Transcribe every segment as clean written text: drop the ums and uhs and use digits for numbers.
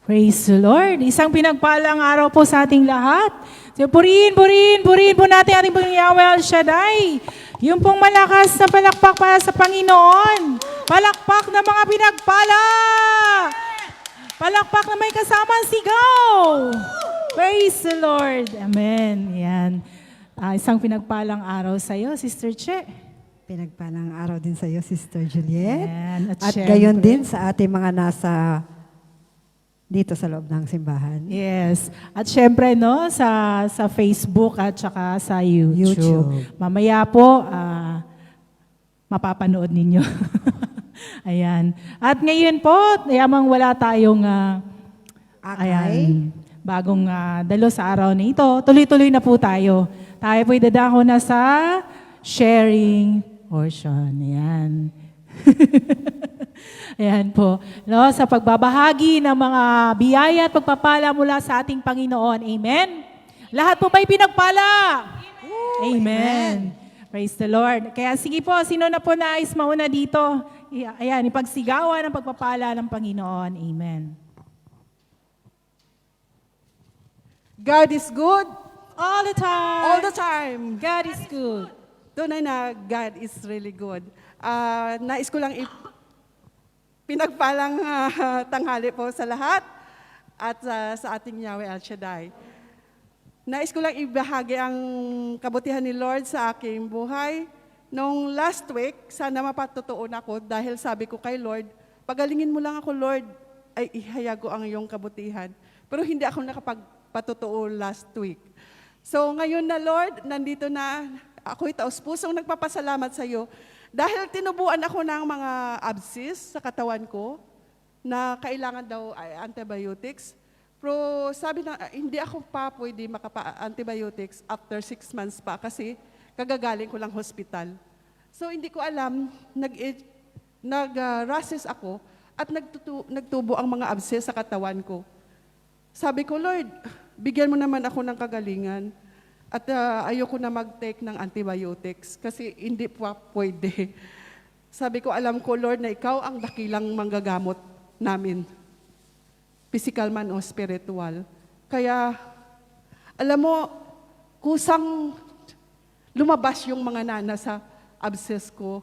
Praise the Lord. Isang pinagpalang araw po sa ating lahat. So, purihin po natin ating Panginoon Yahweh El Shaddai. Yung pong malakas na palakpak para sa Panginoon. Palakpak na mga pinagpala. Palakpak na may kasamang sigaw. Praise the Lord. Amen. Yan. Isang pinagpalang araw sa iyo, Sister Che. Pinagpalang araw din sa iyo, Sister Juliet. Yan. At gayon din sa ating mga nasa dito sa loob ng simbahan. Yes. At syempre, no, sa Facebook at saka sa YouTube. Mamaya po, mapapanood ninyo. Ayan. At ngayon po, yamang wala tayong bagong dalo sa araw na ito. Tuloy-tuloy na po tayo. Tayo po'y dadako na sa sharing portion. Ayan. Ayan po. No, sa pagbabahagi ng mga biyaya at pagpapala mula sa ating Panginoon. Amen? Lahat po ba'y pinagpala? Amen. Praise the Lord. Kaya sige po, sino na po nais mauna dito? Ayan, ipagsigawan ang pagpapala ng Panginoon. Amen. God is good All the time. all the time. God is good. Tunay na God is really good. Nais ko lang pinagpalang tanghali po sa lahat at sa ating Yahweh El Shaddai. Nais ko lang ibahagi ang kabutihan ni Lord sa aking buhay. Nung last week, sana mapatutuon ako dahil sabi ko kay Lord, pagalingin mo lang ako, Lord, ay ihayag ko ang iyong kabutihan. Pero hindi ako nakapagpatutuo last week. So ngayon na Lord, nandito na ako'y taos-pusong nagpapasalamat sa iyo dahil tinubuan ako ng mga abscess sa katawan ko na kailangan daw ay antibiotics. Pero sabi na, hindi ako pa pwede makapa-antibiotics after 6 months pa kasi kagagaling ko lang hospital. So hindi ko alam, nag-rashes ako at nagtubo ang mga abscess sa katawan ko. Sabi ko, Lord, bigyan mo naman ako ng kagalingan. At ayoko na mag-take ng antibiotics kasi hindi pa pwede. Sabi ko, alam ko, Lord, na ikaw ang dakilang manggagamot namin. Physical man o spiritual. Kaya, alam mo, kusang lumabas yung mga nana sa abscess ko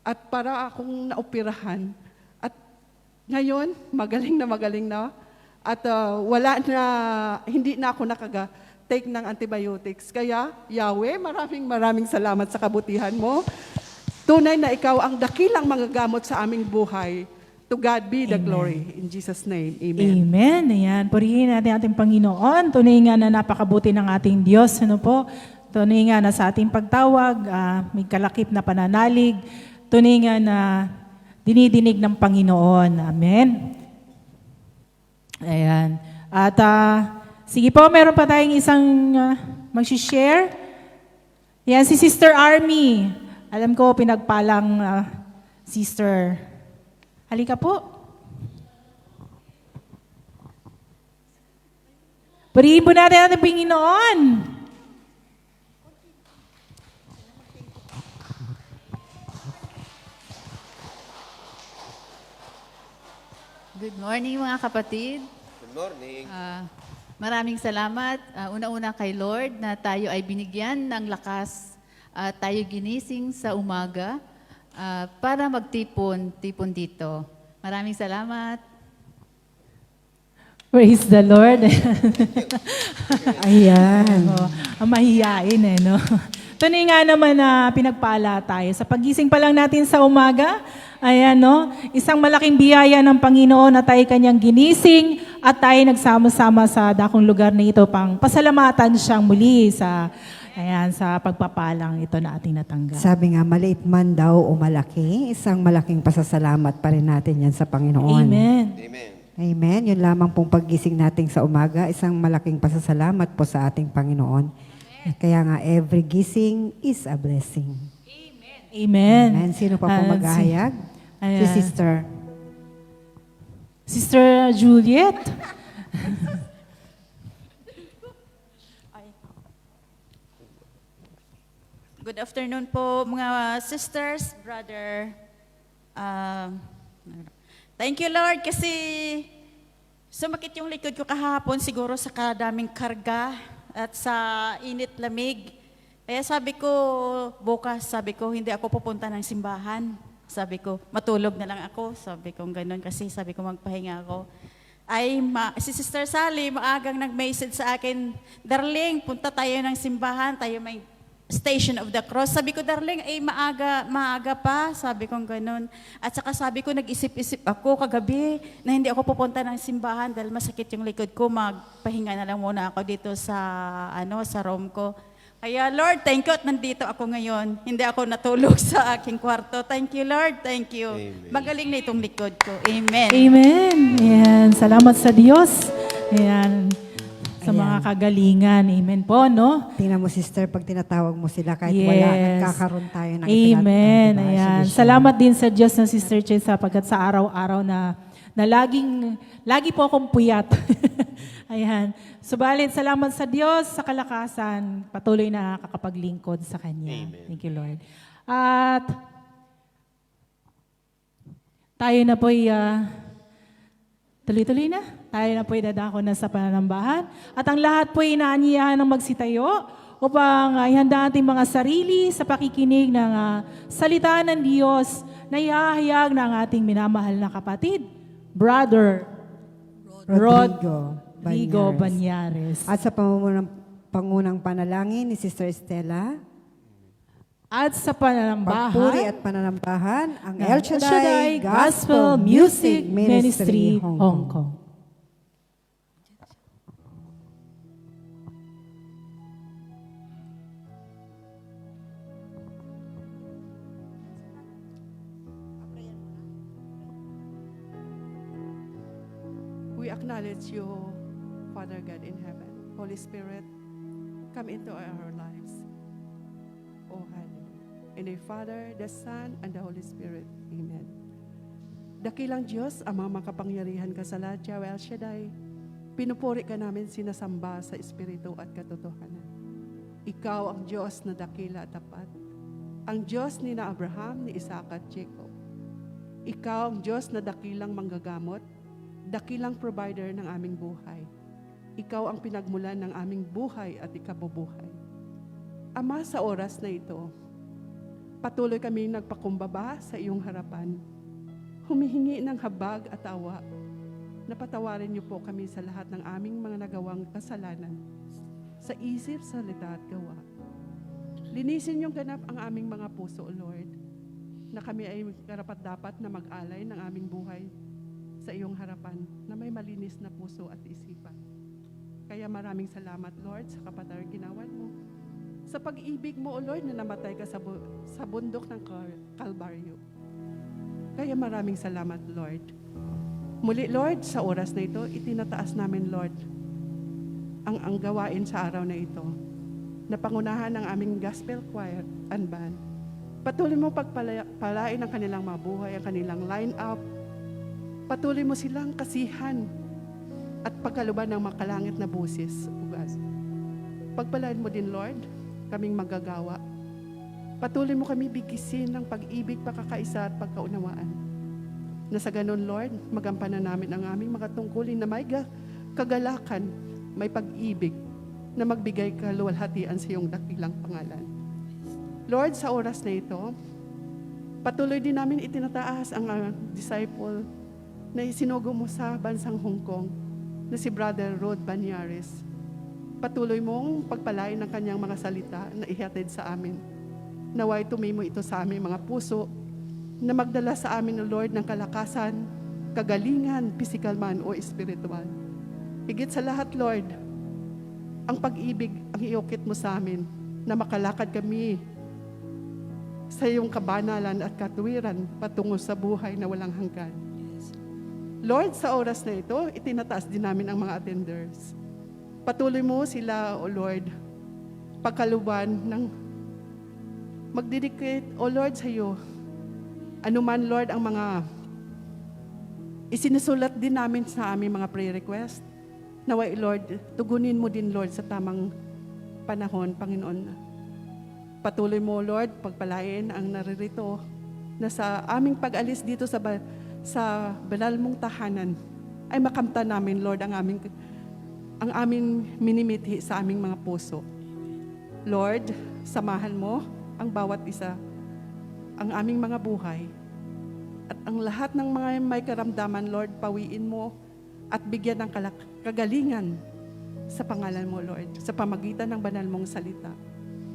at para akong naoperahan. At ngayon, magaling na. At hindi na ako take ng antibiotics. Kaya, Yahweh, maraming salamat sa kabutihan mo. Tunay na ikaw ang dakilang manggagamot sa aming buhay. To God be the glory. In Jesus' name, amen. Amen. Ayan. Purihin natin ating Panginoon. Tunay nga na napakabuti ng ating Diyos. Ano po? Tunay nga na sa ating pagtawag, may kalakip na pananalig. Tunay nga na dinidinig ng Panginoon. Amen. Ayan. At sige po, meron pa tayong isang mag-share. Yan, si Sister Army. Alam ko, pinagpalang sister. Halika po. Purihin po natin ang Panginoon. Good morning mga kapatid. Good morning. Maraming salamat. Una-una kay Lord na tayo ay binigyan ng lakas at tayo ginising sa umaga para magtipon dito. Maraming salamat. Praise the Lord. Ayan. Ang mahiyain no? Tunay nga naman na pinagpala tayo. Sa pagising pa lang natin sa umaga, ayan, no? Isang malaking biyaya ng Panginoon na tayo kanyang ginising at tayo nagsama-sama sa dakong lugar na ito pang pasalamatan siyang muli sa pagpapalang ito na ating natanggap. Sabi nga, maliit man daw o malaki, isang malaking pasasalamat pa rin natin yan sa Panginoon. Amen. Amen. Amen. Yun lamang pong paggising natin sa umaga, isang malaking pasasalamat po sa ating Panginoon. Kaya nga, every gising is a blessing. Amen. Amen. Sino pa po maghahayag? Si Sister. Sister Juliet. Good afternoon po mga sisters, brother. Thank you Lord kasi Sumakit yung likod ko kahapon siguro sa kadaming karga at sa init lamig. Kaya sabi ko, bukas, sabi ko, hindi ako pupunta ng simbahan. Sabi ko, matulog na lang ako. Sabi ko, ganun kasi sabi ko, magpahinga ako. Si Sister Sally, maagang nag-message sa akin, Darling, punta tayo ng simbahan, tayo may Station of the Cross. Sabi ko, Darling, maaga pa. Sabi ko ganun. At saka sabi ko, nag-isip-isip ako kagabi na hindi ako pupunta ng simbahan dahil masakit yung likod ko. Magpahinga na lang muna ako dito sa room ko. Kaya Lord, thank you at nandito ako ngayon. Hindi ako natulog sa aking kwarto. Thank you, Lord. Thank you. Magaling na itong likod ko. Amen. Amen. Ayan. Salamat sa Diyos. Ayan. Sa mga kagalingan. Amen po, no? Tingnan mo, sister, pag tinatawag mo sila, kahit wala, nagkakaroon tayo ng Amen. diba? Ayan. Solution. Salamat din sa Diyos ng Sister Che sapagkat sa araw-araw na lagi po akong puyat. Ayan. Subalit, salamat sa Diyos, sa kalakasan, patuloy na kakapaglingkod sa Kanya. Amen. Thank you, Lord. At tayo na po'y tuloy-tuloy na. Tayo na po'y dadako na sa pananambahan. At ang lahat po'y inaanyayahan ng magsitayo upang ihanda ating mga sarili sa pakikinig ng salita ng Diyos na ihahayag ng ating minamahal na kapatid, Brother Rodrigo Banyares. At sa pangunang panalangin ni Sister Estela, At sa pananambahan, pagpuri at pananambahan, ang ng El Shaddai Gospel Music Ministry, Hong Kong. We acknowledge you, Father God in heaven. Holy Spirit, come into our lives. Oh, hallelujah. In the Father, the Son, and the Holy Spirit. Amen. Dakilang Diyos, ang mga makapangyarihan ka sa lahat, Yahweh El Shaddai, pinupuri ka namin sinasamba sa Espiritu at katotohanan. Ikaw ang Diyos na dakila at tapat. Ang Diyos ni na Abraham, ni Isaac at Jacob. Ikaw ang Diyos na dakilang manggagamot, dakilang provider ng aming buhay. Ikaw ang pinagmulan ng aming buhay at ikabubuhay. Ama, sa oras na ito, patuloy kami nagpakumbaba sa iyong harapan. Humihingi ng habag at awa. Napatawarin niyo po kami sa lahat ng aming mga nagawang kasalanan, sa isip, salita at gawa. Linisin niyong ganap ang aming mga puso, Lord, na kami ay karapat-dapat na mag-alay ng aming buhay sa iyong harapan na may malinis na puso at isipan. Kaya maraming salamat, Lord, sa kapatid ginawan mo. Sa pag-ibig mo, O Lord, na namatay ka sa bundok ng Kalbaryo. Kaya maraming salamat, Lord. Muli, Lord, sa oras na ito, itinataas namin, Lord, ang gawain sa araw na ito, na pangunahan ng aming gospel choir and band. Patuloy mo pagpalain ang kanilang mabuhay, ang kanilang line-up. Patuloy mo silang kasihan at pagkaluban ng makalangit na busis. Ugas. Pagpalain mo din, Lord, kaming magagawa. Patuloy mo kami bigisin ng pag-ibig, pagkakaisa at pagkaunawaan. Na sa ganun, Lord, magampanan namin ang aming mga tungkulin na may kagalakan, may pag-ibig, na magbigay kaluwalhatian sa iyong dakilang pangalan. Lord, sa oras na ito, patuloy din namin itinataas ang disciple na isinugo mo sa bansang Hong Kong, na si Brother Rod Banyares. Patuloy mong pagpalain ng kanyang mga salita na ihatid sa amin. Naway tumimo ito sa aming mga puso, na magdala sa amin, O Lord, ng kalakasan, kagalingan, physical man o spiritual. Higit sa lahat, Lord, ang pag-ibig ang iukit mo sa amin, na makalakad kami sa iyong kabanalan at katuwiran patungo sa buhay na walang hanggan. Lord, sa oras na ito, itinataas din namin ang mga attenders. Patuloy mo sila, O Lord, pagkaluban ng magdedicate, O Lord, sa iyo. Anuman, Lord, ang mga isinusulat din namin sa aming mga prayer request. Naway, Lord, tugunin mo din, Lord, sa tamang panahon, Panginoon. Patuloy mo, Lord, pagpalain ang naririto na sa aming pag-alis dito sa banal mong tahanan ay makamta namin, Lord, ang aming minimithi sa aming mga puso. Lord, samahan mo ang bawat isa, ang aming mga buhay, at ang lahat ng mga may karamdaman, Lord, pawiin mo at bigyan ng kagalingan sa pangalan mo, Lord, sa pamagitan ng banal mong salita.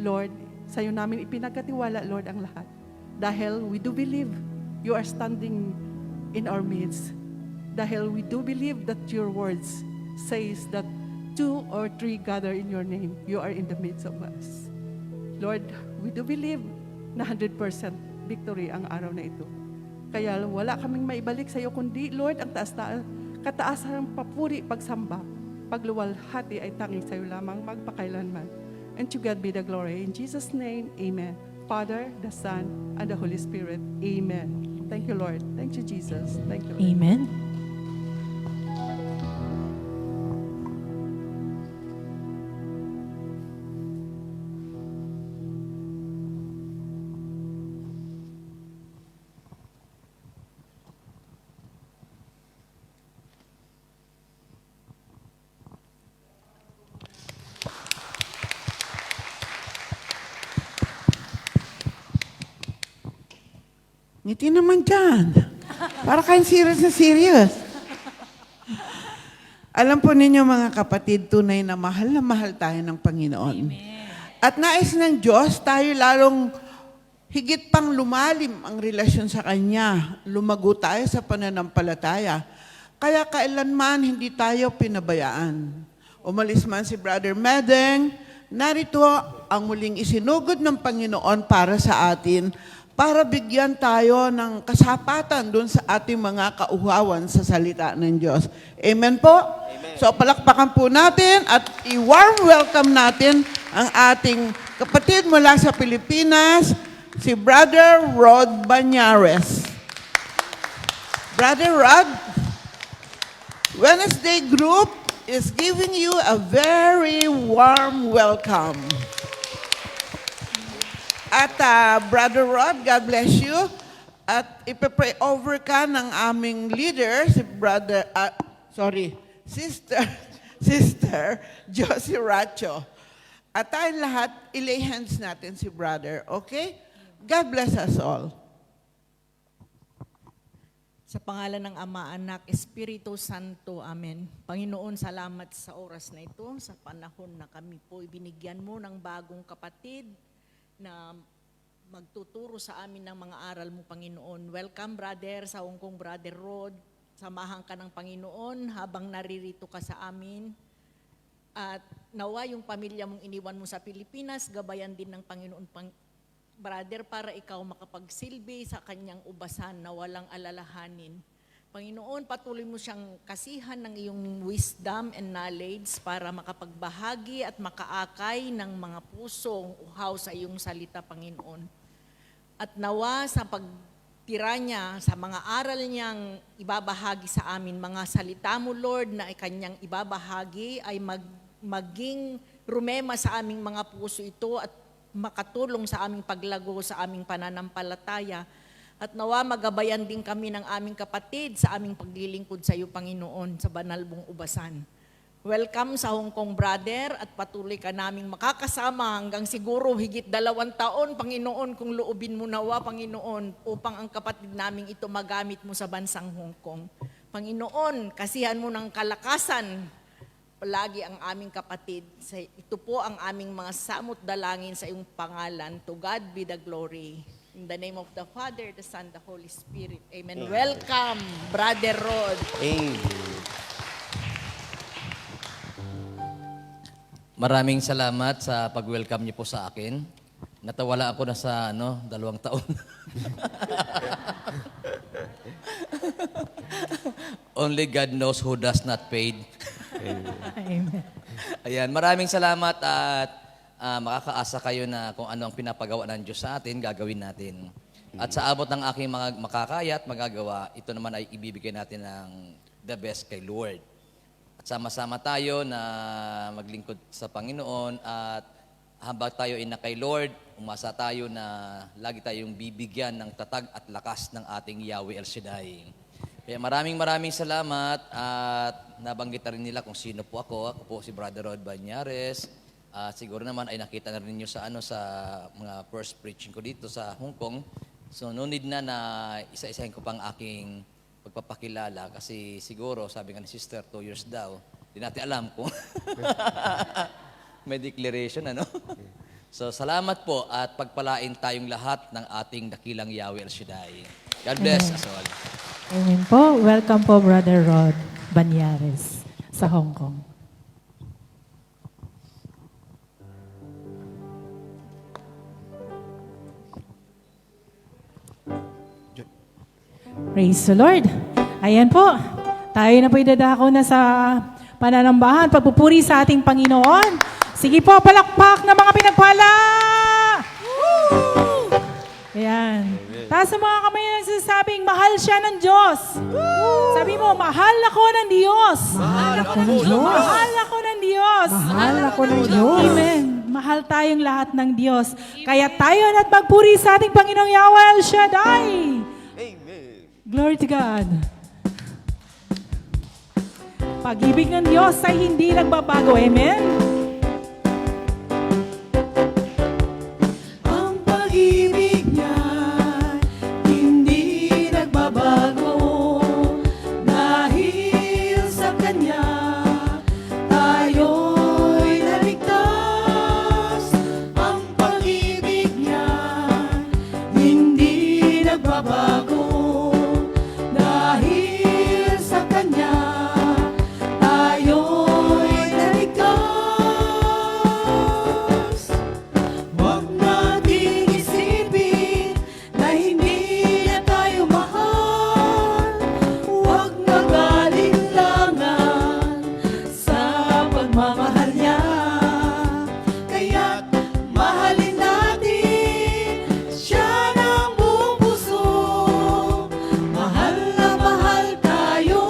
Lord, sa'yo namin ipinagkatiwala, Lord, ang lahat. Dahil we do believe you are standing in our midst. Dahil we do believe that your words says that 2 or 3 gather in your name, you are in the midst of us. Lord, we do believe na 100% victory ang araw na ito. Kaya wala kaming maibalik sa iyo, kundi, Lord, ang kataasan ng papuri, pagsamba, pagluwalhati ay tanging sa iyo lamang magpakailanman. And to God be the glory. In Jesus' name, amen. Father, the Son, and the Holy Spirit, amen. Thank you, Lord. Thank you, Jesus. Thank you, Lord. Amen. Ngiti naman dyan. Para kayong serious na serious. Alam po ninyo mga kapatid, tunay na mahal tayo ng Panginoon. At nais ng Diyos, tayo lalong higit pang lumalim ang relasyon sa Kanya. Lumago tayo sa pananampalataya. Kaya kailanman hindi tayo pinabayaan. Umalis man si Brother Medeng, narito ang muling isinugod ng Panginoon para sa atin, para bigyan tayo ng kasapatan dun sa ating mga kauhawan sa salita ng Diyos. Amen po? Amen. So palakpakan po natin at i-warm welcome natin ang ating kapatid mula sa Pilipinas, si Brother Rod Banyares. Brother Rod, Wednesday group is giving you a very warm welcome. At Brother Rod, God bless you. At ipapray over ka ng aming leader, si Sister Josie Racho. At tayong lahat, ilay hands natin si Brother, okay? God bless us all. Sa pangalan ng Ama, Anak, Espiritu Santo, Amen. Panginoon, salamat sa oras na ito, sa panahon na kami po ibinigyan mo ng bagong kapatid na magtuturo sa amin ng mga aral mo, Panginoon. Welcome, brother, sa Hong Kong, Brother Rod. Samahan ka ng Panginoon habang naririto ka sa amin. At nawa yung pamilya mong iniwan mo sa Pilipinas, gabayan din ng Panginoon, brother, para ikaw makapagsilbi sa kanyang ubasan na walang alalahanin. Panginoon, patuloy mo siyang kasihan ng iyong wisdom and knowledge para makapagbahagi at makaakay ng mga pusong uhaw sa iyong salita, Panginoon. At nawa sa pagtira niya, sa mga aral niyang ibabahagi sa amin, mga salita mo, Lord, na kanyang ibabahagi ay maging rumema sa aming mga puso ito at makatulong sa aming paglago sa aming pananampalataya. At nawa magabayan din kami ng aming kapatid sa aming paglilingkod sa iyo, Panginoon, sa banal mong ubasan. Welcome sa Hong Kong, brother, at patuloy ka naming makakasama hanggang siguro higit 2 taon, Panginoon, kung loobin mo nawa, Panginoon, upang ang kapatid naming ito magamit mo sa bansang Hong Kong. Panginoon, kasihan mo ng kalakasan palagi ang aming kapatid. Ito po ang aming mga samot dalangin sa iyong pangalan. To God be the glory. In the name of the Father, the Son, the Holy Spirit. Amen. Welcome, Brother Rod. Amen. Maraming salamat sa pag-welcome niyo po sa akin. Natawala ako na sa 2 taon. Only God knows who does not paid. Amen. Ayan, maraming salamat at makakaasa kayo na kung ano ang pinapagawa ng Diyos sa atin, gagawin natin. At sa abot ng aking mga makakaya at magagawa, ito naman ay ibibigay natin ng the best kay Lord. At sama-sama tayo na maglingkod sa Panginoon at habang tayo ay na kay Lord, umasa tayo na lagi tayong bibigyan ng tatag at lakas ng ating Yahweh El Shaddai. Kaya maraming salamat at nabanggit na rin nila kung sino po ako. Ako po si Brother Rod Banyares. Siguro naman ay nakita na rin niyo sa sa mga first preaching ko dito sa Hong Kong. So no need na isa-isahin ko pang aking pagpapakilala kasi siguro sabi nga ni Sister 2 years daw. Di natin alam kung may declaration ano. So salamat po at pagpalain tayong lahat ng ating dakilang Yahweh El Shaddai. God bless us all. Amen po. Welcome po, Brother Rod Banyares sa Hong Kong. Praise the Lord. Ayan po. Tayo na po idadako na sa pananambahan, pagpupuri sa ating Panginoon. Sige po, palakpak na mga pinagpala! Ayan. Taas ang mga kamay na nagsasabing, mahal siya ng Diyos. Sabi mo, mahal ako ng Diyos. Mahal ako ng Diyos. Mahal ako ng Diyos. Mahal ako ng Diyos. Amen. Mahal tayong lahat ng Diyos. Kaya tayo na't magpuri sa ating Panginoong Yahweh El Shaddai. Glory to God. Pag-ibig ng Diyos ay hindi nagbabago. Amen? Ang pag-ibig niya hindi nagbabago. Dahil sa Kanya tayo'y naligtas. Ang pag-ibig niya hindi nagbabago. Dahil sa Kanya tayo'y naligtas. Huwag nating isipin na hindi niya tayo mahal. Huwag mag-alinlangan sa pagmamahal niya. Kaya't mahalin natin siya ng buong puso. Mahal na mahal tayo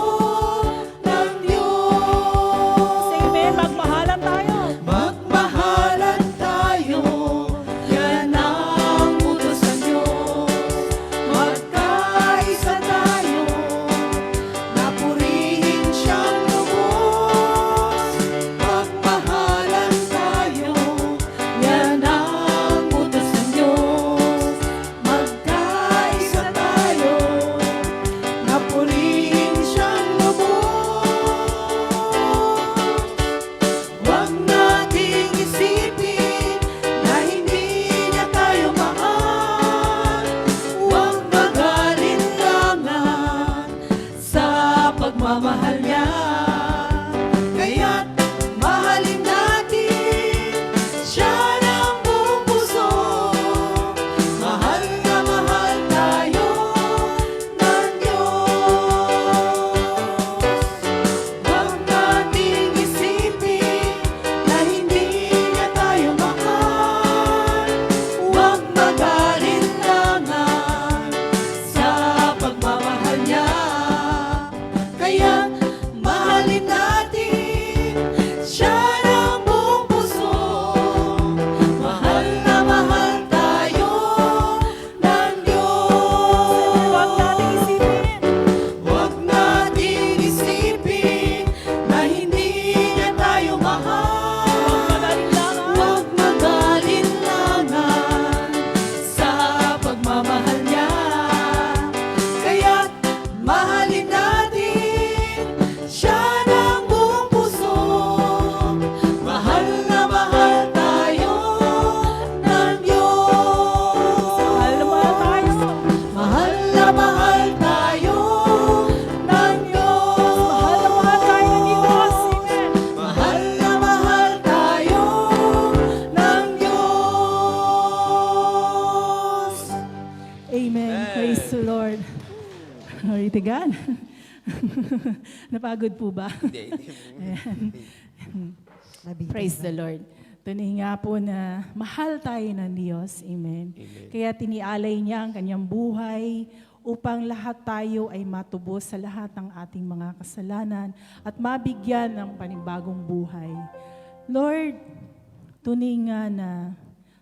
ng Diyos. Amen. Magmahalan tayo. Magmahalan tayo. Yan ang utos ng Diyos. Magkaisa tayo. Napurihin siyang lubos. Magmahalan tayo. Yan ang utos ng Diyos. Magkaisa tayo. Napurihin siyang lubos. Huwag nating isipin na hindi niya tayo mahal. Huwag mag-alinlangan sa pagmamahal niya. Kaya't mahalin natin siya ng buong puso. Mahal na mahal tayo ng Diyos. Huwag nating isipin na hindi niya tayo mahal. Huwag mag-alinlangan sa pagmamahal niya. Kaya mahalin natin siya ng buong puso. Mahal na mahal tayo ng Diyos. Huwag nating isipin na hindi niya tayo mahal. Huwag mag-alinlangan sa pagmamahal niya. Kaya't mahalin natin siya ng buong puso. Mahal na mahal tayo ng Diyos. Mahal na mahal tayo. Mahal na mahal tayo ng Diyos. Mahal na mahal tayo ng Diyos. Amen. Praise the Lord. Glory to God. Napagod po ba? Ayan. Nabitin Praise ba? the Lord. Tunay nga po na mahal tayo ng Diyos. Amen. Kaya tinialay niya ang kanyang buhay upang lahat tayo ay matubos sa lahat ng ating mga kasalanan at mabigyan ng panibagong buhay. Lord, tunay nga na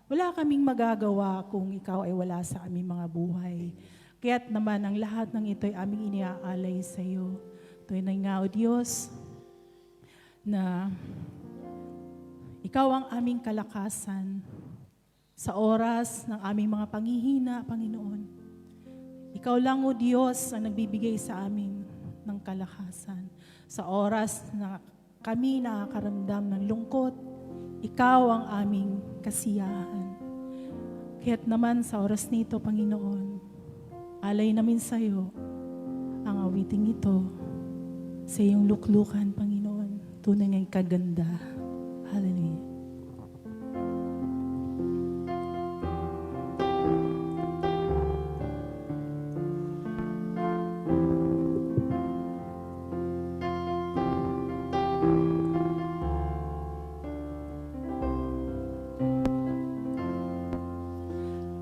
wala kaming magagawa kung ikaw ay wala sa aming mga buhay. Kaya't naman ang lahat ng ito ay aming iniaalay sa iyo. Tunay nga, O Diyos, na ikaw ang aming kalakasan sa oras ng aming mga panghihina, Panginoon. Ikaw lang, O Diyos, ang nagbibigay sa amin ng kalakasan. Sa oras na kami nakakaramdam ng lungkot, ikaw ang aming kasiyahan. Kaya't naman sa oras nito, Panginoon, alay namin sa iyo ang awiting ito sa iyong luklukan, Panginoon. Tunay nga'y kaganda. Hallelujah.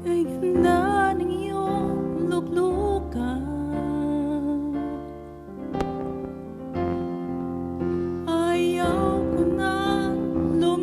Ay ganda ng iyong luklukan, ayaw ko na lumipas.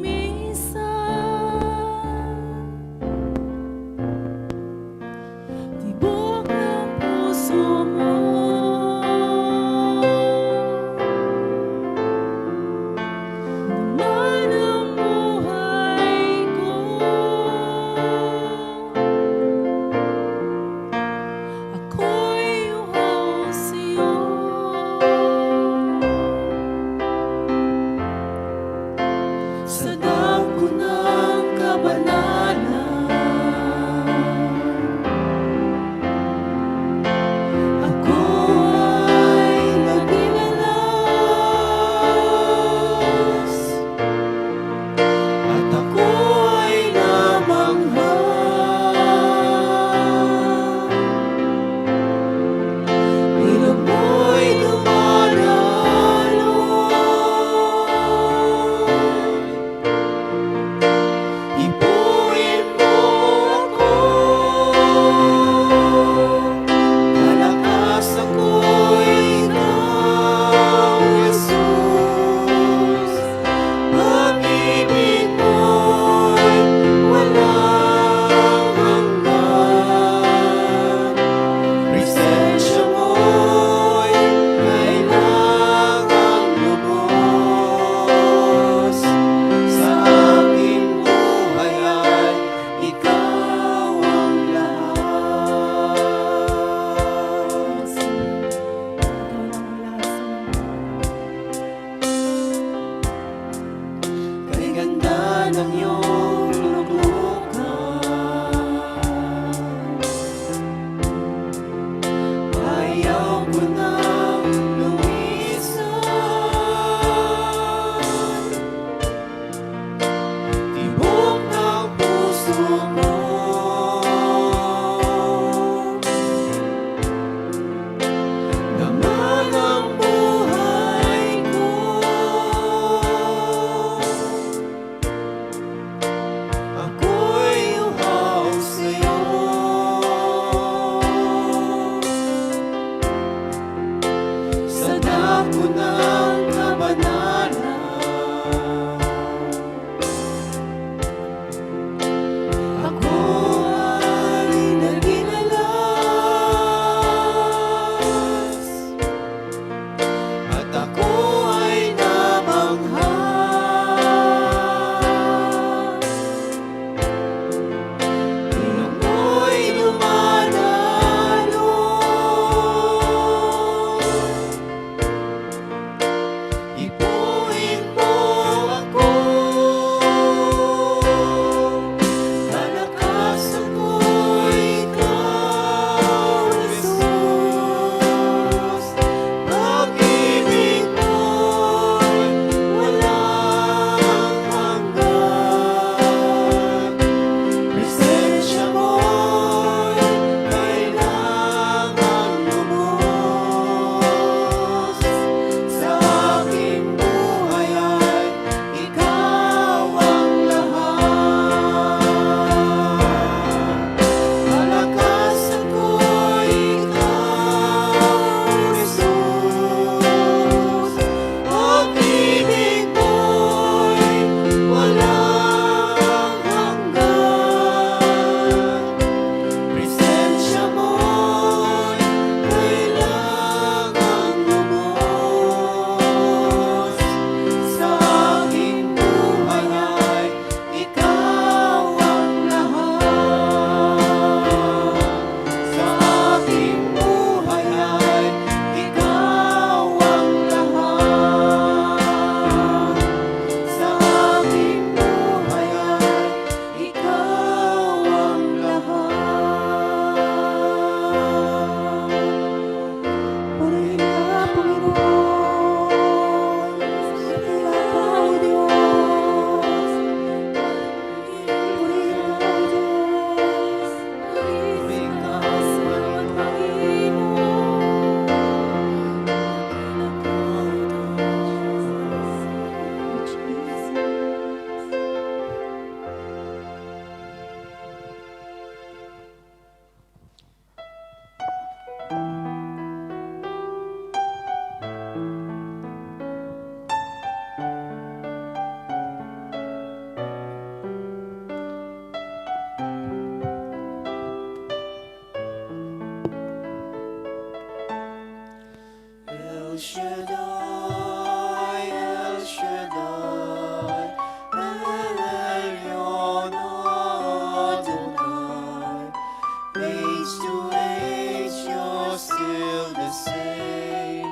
to age, you're still the same.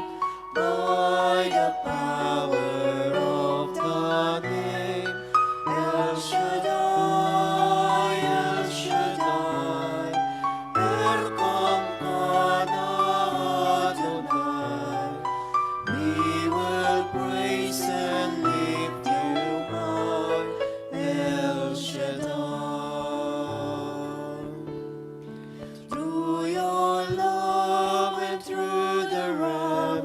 By the power of the name El Shaddai, El Shaddai, Erkamkana Adonai. We will praise and lift you high, El Shaddai. Through your love and through the Ram,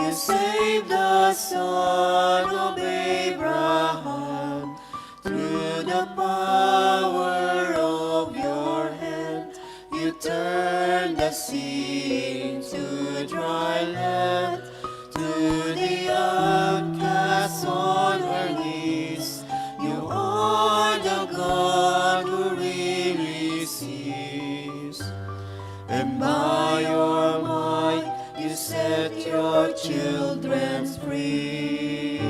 you saved the son of Abraham. Through the power of your hand, you turned the sea into dry land. To the outcast on her knees, you are the God who really sees. And by your might, you set your children free.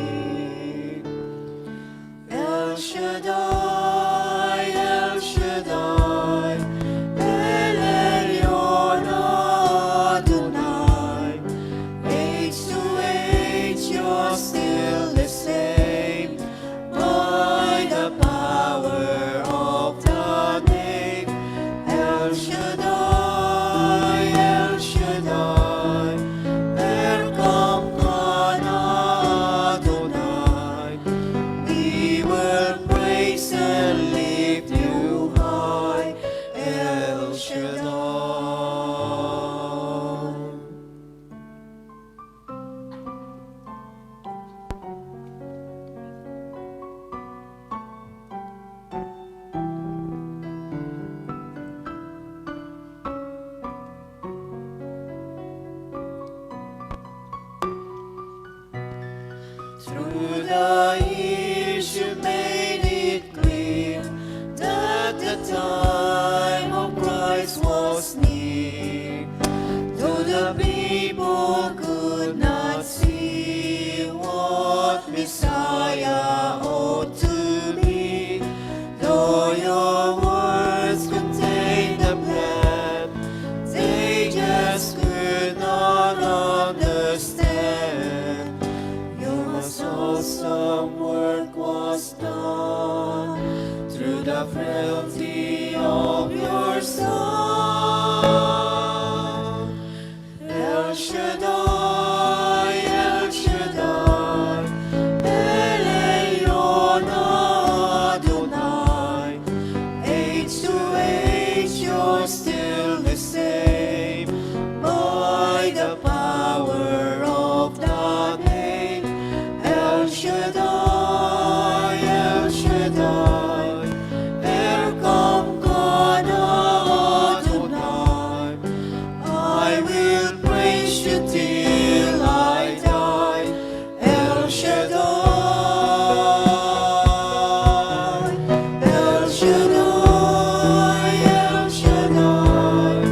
El Shaddai, El Shaddai, El Elyon Adonai. Age to age, you're still the same. By the power of the name El Shaddai, El Shaddai, Erkamkana Adonai. We will praise and lift you high, El Shaddai. Through the years you made it clear that the time of Christ was near. Though the people could not see what Messiah ought to be, though your words contain the plan, they just could not understand. Your awesome work was done through the frailty of your Son. El Shaddai, El Shaddai, El Elyon Adonai. Age to age, you're still the same. By the power of the name El Shaddai, El Shaddai, Erkamkana Adonai. I will praise you till I die, El Shaddai, El Shaddai, El Shaddai,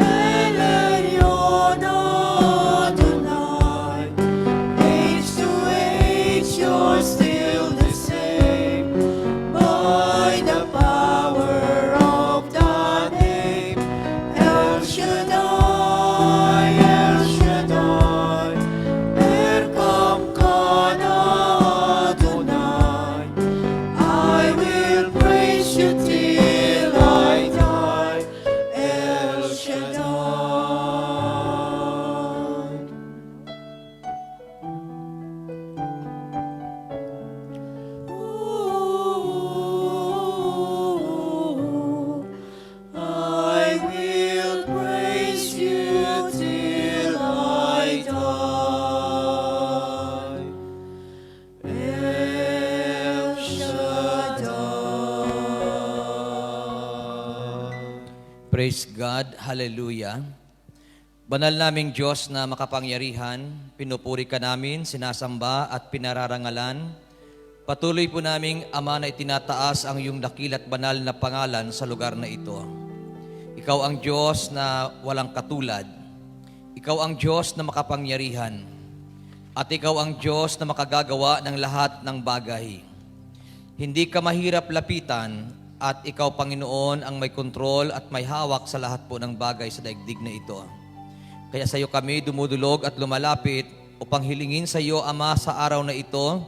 El Elyon Adonai. Age to age, you're still the same. By the power of the name El Shaddai, El Shaddai, Erkamkana Adonai. I will praise you till I die, El Shaddai. I will praise you till I die, El Shaddai. Praise God. Hallelujah. Banal naming Diyos na makapangyarihan, pinupuri ka namin, sinasamba at pinararangalan. Patuloy po naming Ama na itinataas ang iyong dakilat banal na pangalan sa lugar na ito. Ikaw ang Diyos na walang katulad. Ikaw ang Diyos na makapangyarihan. At ikaw ang Diyos na makagagawa ng lahat ng bagay. Hindi ka mahirap lapitan at ikaw, Panginoon, ang may kontrol at may hawak sa lahat po ng bagay sa daigdig na ito. Kaya sa iyo kami dumudulog at lumalapit upang hilingin sa iyo, Ama, sa araw na ito,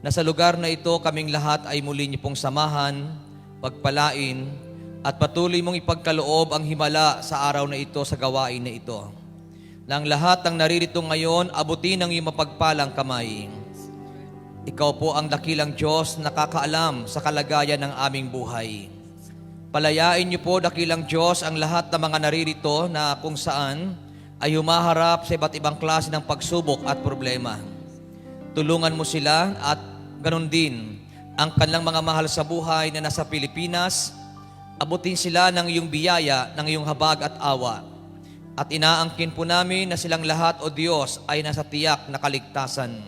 na sa lugar na ito kaming lahat ay muli niyo pong samahan, pagpalain, at patuloy mong ipagkaloob ang himala sa araw na ito, sa gawain na ito. Nang lahat ng naririto ngayon, abutin ang iyong mapagpalang kamay. Ikaw po ang dakilang Diyos na nakakaalam sa kalagayan ng aming buhay. Palayain niyo po, dakilang Diyos, ang lahat ng mga naririto na kung saan ay humaharap sa iba't ibang klase ng pagsubok at problema. Tulungan mo sila at ganon din ang kanilang mga mahal sa buhay na nasa Pilipinas. Abutin sila ng iyong biyaya, ng iyong habag at awa. At inaangkin po namin na silang lahat, O Diyos, ay nasa tiyak na kaligtasan.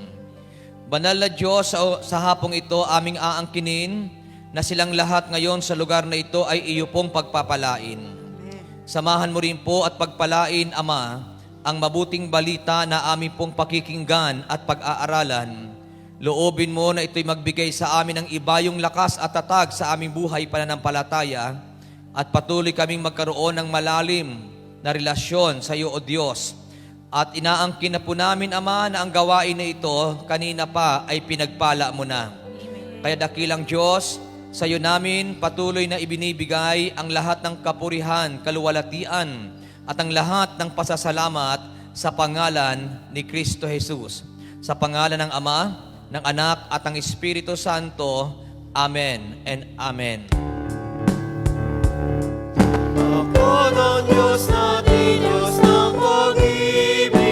Banal na Diyos, sa hapong ito aming aangkinin na silang lahat ngayon sa lugar na ito ay iyo pong pagpapalain. Samahan mo rin po at pagpalain, Ama, ang mabuting balita na aming pong pakikinggan at pag-aaralan. Loobin mo na ito'y magbigay sa amin ng ibayong lakas at tatag sa aming buhay pananampalataya at patuloy kaming magkaroon ng malalim na relasyon sa iyo, O Diyos. At inaangkin na po namin, Ama, na ang gawain na ito kanina pa ay pinagpala mo na. Kaya dakilang Diyos, sa iyo namin patuloy na ibinibigay ang lahat ng kapurihan, kaluwalhatian at ang lahat ng pasasalamat sa pangalan ni Kristo Jesus. Sa pangalan ng Ama, ng Anak at ng Espiritu Santo. Amen and Amen. Ako ng Diyos natin, Diyos ng pag-ibig.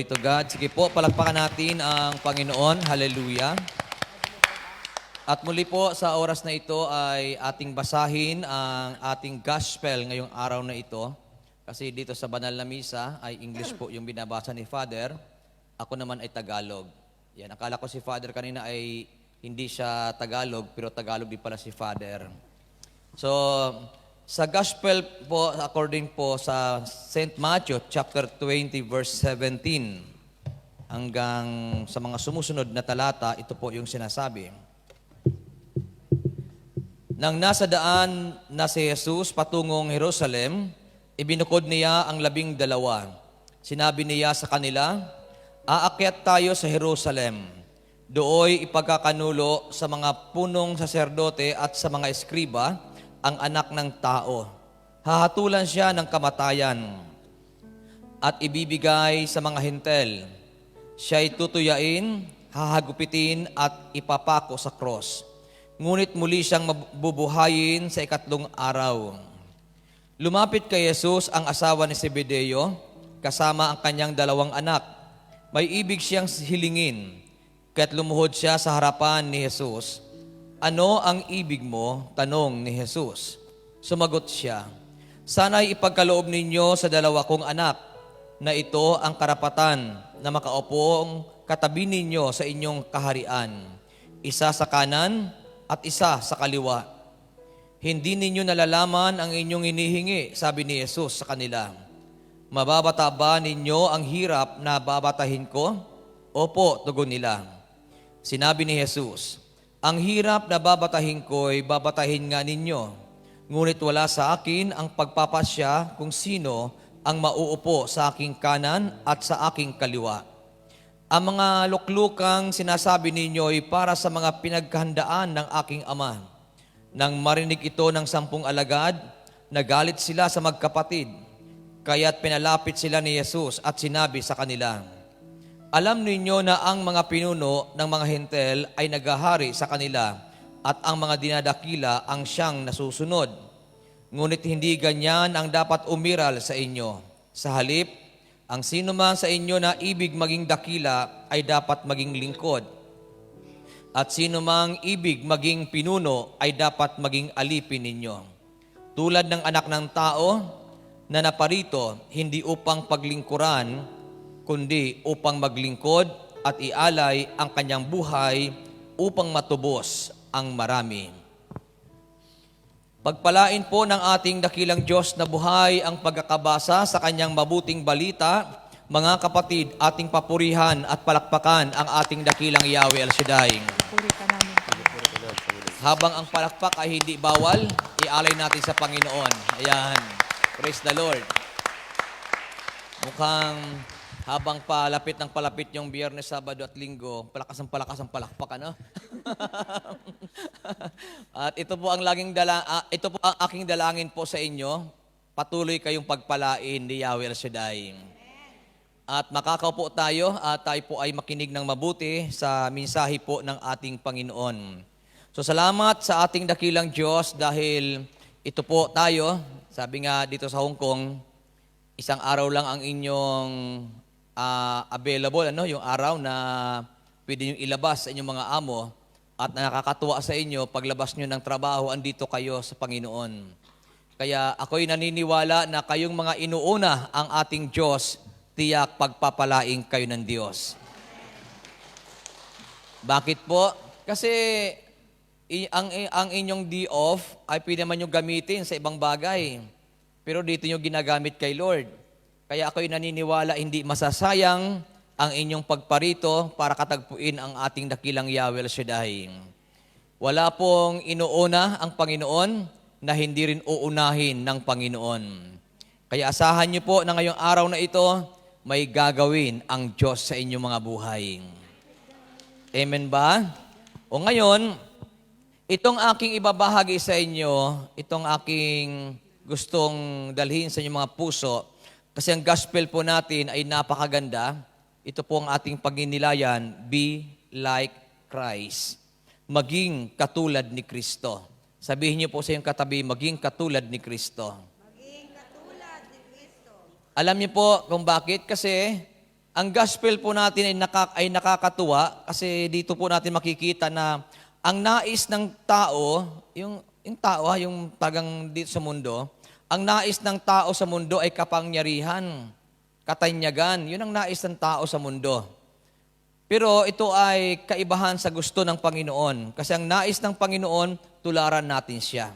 to God. Sige po, palakpakan natin ang Panginoon. Hallelujah. At muli po sa oras na ito ay ating basahin ang ating gospel ngayong araw na ito. Kasi dito sa banal na misa ay English po yung binabasa ni Father. Ako naman ay Tagalog. Yan, akala ko si Father kanina ay hindi siya Tagalog, pero Tagalog din pala si Father. So, sa gospel po, according po sa St. Matthew, chapter 20, verse 17, hanggang sa mga sumusunod na talata, ito po yung sinasabi. Nang nasa daan na si Jesus patungong Jerusalem, ibinukod niya ang 12. Sinabi niya sa kanila, aakyat tayo sa Jerusalem. Dooy ipagkakanulo sa mga punong saserdote at sa mga eskriba ang anak ng tao. Hahatulan siya ng kamatayan at ibibigay sa mga hintel. Siya'y tutuyain, hahagupitin at ipapako sa cross. Ngunit muli siyang mabubuhayin sa 3 araw. Lumapit kay Jesus ang asawa ni Zebedeo, kasama ang kanyang 2 anak. May ibig siyang hilingin, kaya't lumuhod siya sa harapan ni Jesus. Ano ang ibig mo? Tanong ni Jesus. Sumagot siya, sana'y ipagkaloob ninyo sa 2 kong anak na ito ang karapatan na makaupong katabi ninyo sa inyong kaharian. Isa sa kanan at isa sa kaliwa. Hindi ninyo nalalaman ang inyong hinihingi, sabi ni Jesus sa kanila. Mababata ba ninyo ang hirap na babatahin ko? Opo, tugon nila. Sinabi ni Jesus, ang hirap na babatahin ko'y babatahin nga ninyo, ngunit wala sa akin ang pagpapasya kung sino ang mauupo sa aking kanan at sa aking kaliwa. Ang mga luklukang sinasabi ninyo ay para sa mga pinagkahandaan ng aking Ama. Nang marinig ito ng 10 alagad, nagalit sila sa magkapatid. Kaya't pinalapit sila ni Jesus at sinabi sa kanila, alam ninyo na ang mga pinuno ng mga hintel ay naghahari sa kanila at ang mga dinadakila ang siyang nasusunod. Ngunit hindi ganyan ang dapat umiral sa inyo. Sa halip, ang sino man sa inyo na ibig maging dakila ay dapat maging lingkod. At sino mang ibig maging pinuno ay dapat maging alipin ninyo. Tulad ng anak ng tao na naparito, hindi upang paglingkuran, kundi upang maglingkod at ialay ang kanyang buhay upang matubos ang marami. Pagpalain po ng ating dakilang Diyos na buhay ang pagkakabasa sa kanyang mabuting balita. Mga kapatid, ating papurihan at palakpakan ang ating dakilang Yahweh El Shaddai. Habang ang palakpak ay hindi bawal, ialay natin sa Panginoon. Ayan. Praise the Lord. Mukhang habang palapit ng palapit yung Biyernes, Sabado at Linggo, palakas ang palakpak, ano? At ito po ang aking dalangin po sa inyo. Patuloy kayong pagpalain ni Yahweh El Shaddai. At makakaupo tayo at tayo po ay makinig ng mabuti sa mensahe po ng ating Panginoon. So salamat sa ating dakilang Diyos dahil ito po tayo, sabi nga dito sa Hong Kong, 1 araw lang ang inyong available, yung araw na pwede nyo ilabas sa inyong mga amo at nakakatuwa sa inyo, paglabas nyo ng trabaho, andito kayo sa Panginoon. Kaya ako'y naniniwala na kayong mga inuuna ang ating Diyos, tiyak pagpapalaing kayo ng Diyos. Bakit po? Kasi ang inyong day off ay pwede naman nyo gamitin sa ibang bagay. Pero dito nyo ginagamit kay Lord. Kaya ako'y naniniwala hindi masasayang ang inyong pagparito para katagpuin ang ating dakilang Yahweh El Shaddai. Wala pong inuuna ang Panginoon na hindi rin uunahin ng Panginoon. Kaya asahan niyo po na ngayong araw na ito, may gagawin ang Diyos sa inyong mga buhay. Amen ba? O ngayon, itong aking ibabahagi sa inyo, itong aking gustong dalhin sa inyong mga puso, kasi ang gospel po natin ay napakaganda. Ito po ang ating paginilayan, be like Christ. Maging katulad ni Kristo. Sabihin niyo po sa iyong katabi, maging katulad ni Kristo. Maging katulad ni Kristo. Alam niyo po kung bakit? Kasi ang gospel po natin ay nakakatuwa kasi dito po natin makikita na ang nais ng tao, yung tao, yung tagang dito sa mundo, ang nais ng tao sa mundo ay kapangyarihan, katanyagan. Yun ang nais ng tao sa mundo. Pero ito ay kaibahan sa gusto ng Panginoon. Kasi ang nais ng Panginoon, tularan natin siya.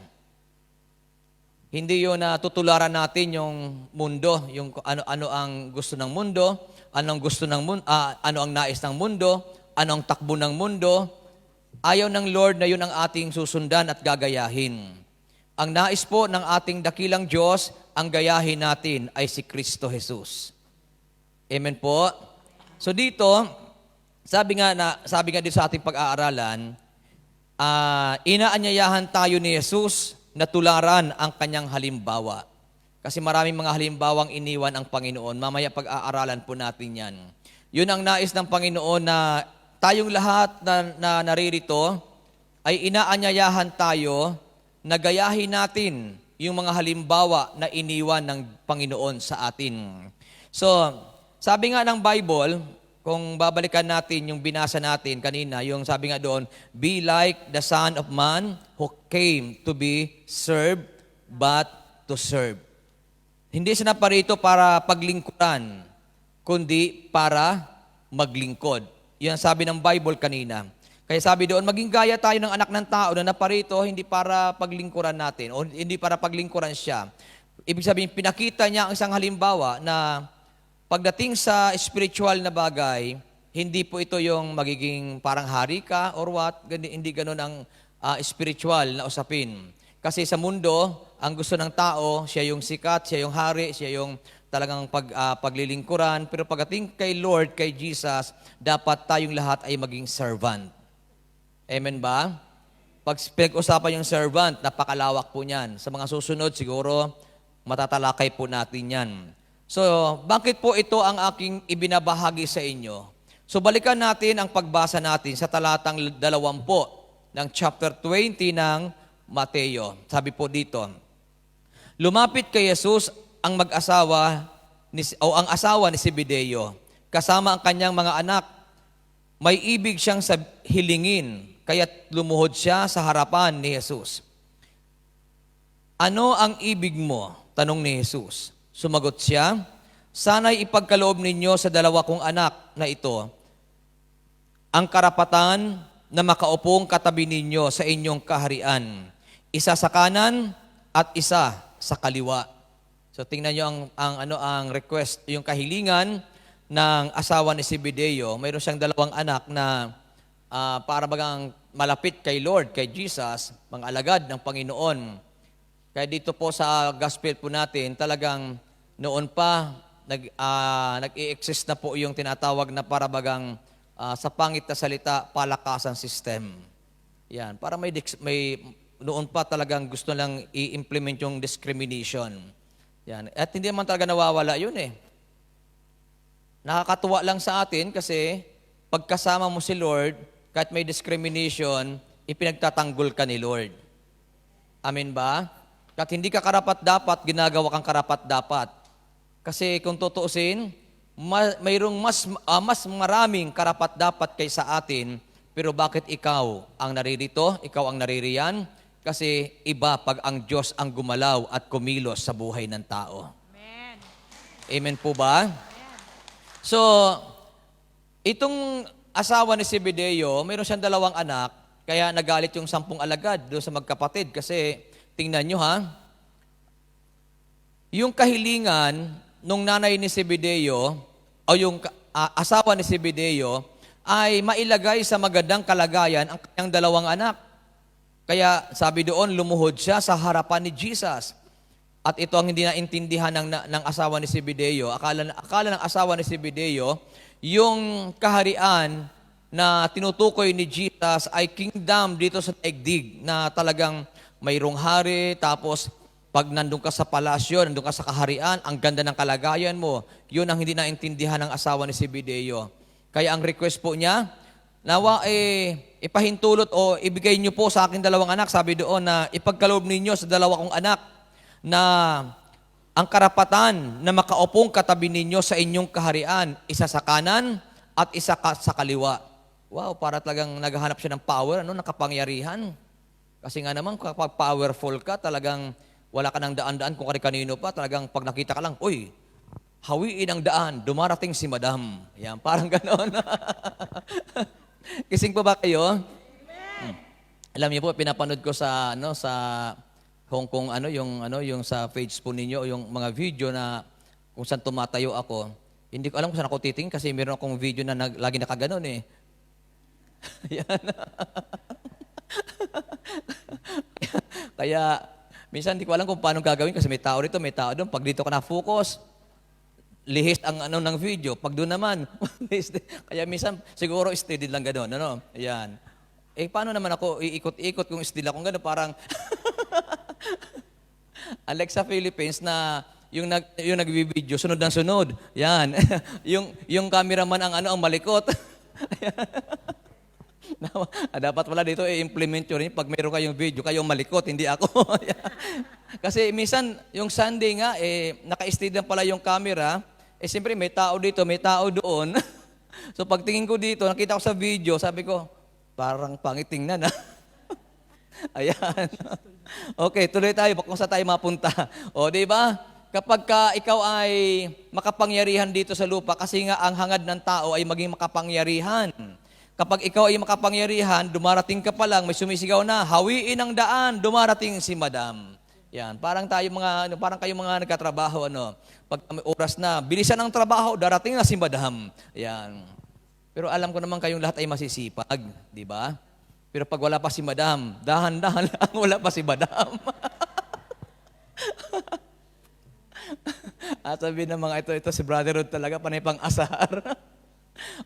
Hindi yun na tutularan natin yung mundo, yung ano ang gusto ng mundo, ano ang nais ng mundo, ano ang takbo ng mundo. Ayaw ng Lord na yun ang ating susundan at gagayahin. Ang nais po ng ating dakilang Diyos, ang gayahin natin ay si Kristo Jesus. Amen po. So dito, sabi nga dito sa ating pag-aaralan, inaanyayahan tayo ni Jesus na tularan ang kanyang halimbawa. Kasi maraming mga halimbawang iniwan ang Panginoon. Mamaya pag-aaralan po natin yan. Yun ang nais ng Panginoon na tayong lahat na naririto ay inaanyayahan tayo na gayahin natin yung mga halimbawa na iniwan ng Panginoon sa atin. So, sabi nga ng Bible, kung babalikan natin yung binasa natin kanina, yung sabi nga doon, be like the Son of Man who came to be served but to serve. Hindi siya naparito para paglingkuran, kundi para maglingkod. Yan sabi ng Bible kanina. Kaya sabi doon, maging gaya tayo ng anak ng tao na naparito hindi para paglingkuran natin o hindi para paglingkuran siya. Ibig sabihin, pinakita niya ang isang halimbawa na pagdating sa spiritual na bagay, hindi po ito yung magiging parang hari ka or what, hindi ganun ang spiritual na usapin. Kasi sa mundo, ang gusto ng tao, siya yung sikat, siya yung hari, siya yung talagang paglilingkuran. Pero pagdating kay Lord, kay Jesus, dapat tayong lahat ay maging servant. Amen ba? Pag pinag-usapan yung servant, napakalawak po niyan. Sa mga susunod, siguro, matatalakay po natin yan. So, bakit po ito ang aking ibinabahagi sa inyo? So, balikan natin ang pagbasa natin sa talatang 20 ng chapter 20 ng Mateo. Sabi po dito, lumapit kay Jesus ang ang asawa ni Zebedeo, kasama ang kanyang mga anak. May ibig siyang hilingin, kaya't lumuhod siya sa harapan ni Jesus. Ano ang ibig mo? Tanong ni Jesus. Sumagot siya, sana'y ipagkaloob ninyo sa dalawa kong anak na ito ang karapatan na makaupong katabi ninyo sa inyong kaharian. Isa sa kanan at isa sa kaliwa. So tingnan niyo ang request, yung kahilingan ng asawa ni Zebedeo. Mayroon siyang dalawang anak na para bagang malapit kay Lord, kay Jesus, mga alagad ng Panginoon. Kaya dito po sa gospel po natin, talagang noon pa nag-i-exist na po yung tinatawag na para bagang sa pangit na salita, palakasan system. Yan, para may noon pa talagang gusto lang i-implement yung discrimination. Yan. At hindi naman talaga nawawala yun eh. Nakakatuwa lang sa atin kasi pagkasama mo si Lord, kahit may discrimination, ipinagtatanggol ka ni Lord. Amen ba? Kahit hindi ka karapat-dapat, ginagawa kang karapat-dapat. Kasi kung tutuusin, mayroong mas maraming karapat-dapat kaysa atin, pero bakit ikaw ang naririto, ikaw ang naririyan? Kasi iba pag ang Diyos ang gumalaw at kumilos sa buhay ng tao. Amen. Amen po ba? Amen. So, itong asawa ni Zebedeo, mayroon siyang dalawang anak, kaya nagalit yung 10 alagad doon sa magkapatid. Kasi, tingnan nyo ha, yung kahilingan nung nanay ni Zebedeo, o yung asawa ni Zebedeo, ay mailagay sa magandang kalagayan ang kanyang dalawang anak. Kaya sabi doon, lumuhod siya sa harapan ni Jesus. At ito ang hindi naintindihan ng asawa ni Zebedeo. Akala ng asawa ni Zebedeo, yung kaharian na tinutukoy ni Jesus ay kingdom dito sa daigdig na talagang mayroong hari, tapos pag nandun ka sa palasyo, nandun ka sa kaharian, ang ganda ng kalagayan mo. Yun ang hindi naintindihan ng asawa ni Zebedeo. Kaya ang request po niya, nawa ipahintulot o ibigay niyo po sa aking dalawang anak. Sabi doon na ipagkaloob ninyo sa dalawa kong anak na ang karapatan na makaupong katabi ninyo sa inyong kaharian, isa sa kanan at isa sa kaliwa. Wow, para talagang naghahanap siya ng power, ng kapangyarihan. Kasi nga naman, kapag powerful ka, talagang wala ka ng daan-daan kung kanino pa. Talagang pag nakita ka lang, uy, hawiin ang daan, dumarating si Madam. Yan, parang gano'n. Kising pa ba kayo? Alam niyo po, pinapanood ko sa Hong Kong yung sa page po ninyo, yung mga video na kung saan tumatayo ako. Hindi ko alam kung saan ako titingin kasi meron akong video na lagi nakaganon eh. Yan. Kaya minsan hindi ko alam kung paano gagawin kasi may tao rito, may tao doon. Pag dito ka na-focus, lihis ang ng video. Pag doon naman, kaya minsan siguro steady lang gano'n. Ayan. Eh, paano naman ako iikot-ikot kung still akong gano'n? Parang, unlike sa Philippines na yung nag-video, sunod ng sunod. Yan. yung cameraman ang malikot. Dapat wala dito i-implement yun. Pag meron kayong video, kayong malikot, hindi ako. Kasi minsan, yung Sunday nga, naka-steady lang pala yung camera. Siyempre, may tao dito, may tao doon. So, pagtingin ko dito, nakita ko sa video, sabi ko, parang pangiting na. Ayan. Okay, tuloy tayo. Kung saan tayo mapunta. O, di ba? Kapag ikaw ay makapangyarihan dito sa lupa, kasi nga ang hangad ng tao ay maging makapangyarihan. Kapag ikaw ay makapangyarihan, dumarating ka pa lang, may sumisigaw na, hawiin ang daan, dumarating si Madam. Yan, parang parang kayong mga nagkatrabaho, pag may oras na, bilisan ang trabaho, darating na si Madam. Yan. Pero alam ko naman kayong lahat ay masisipag, di ba? Pero pag wala pa si Madam, dahan-dahan lang, wala pa si Madam. At sabi ng mga ito si Brother Rod talaga, panay pang asar.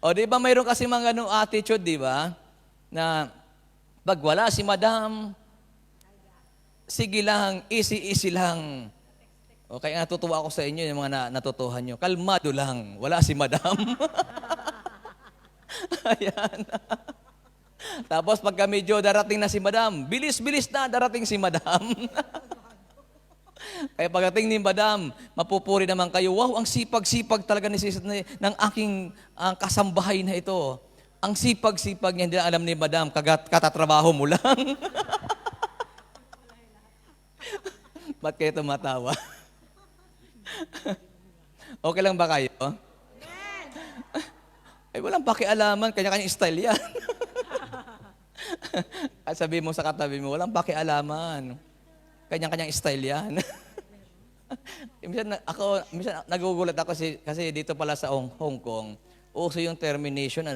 O di ba mayroon kasi mga attitude, di ba? Na pag wala si Madam, sige lang, easy lang. O kaya natutuwa ako sa inyo, yung mga natutuhan nyo. Kalmado lang, wala si Madam. Ayan. Tapos pagka medyo darating na si Madam, bilis-bilis na darating si Madam. Kaya pagdating ni Madam, mapupuri naman kayo, wow, ang sipag-sipag talaga ng aking kasambahay na ito. Ang sipag-sipag niya, hindi na alam ni Madam, katatrabaho mo lang. Ba't kayo tumatawa? Okay lang ba kayo? Ay, walang pakialaman, kanya-kanyang style yan. At sabi mo sa katabi mo, walang pakialaman. Kanya-kanyang style yan. minsan nagugulat ako kasi dito pala sa Hong Kong, uso yung termination,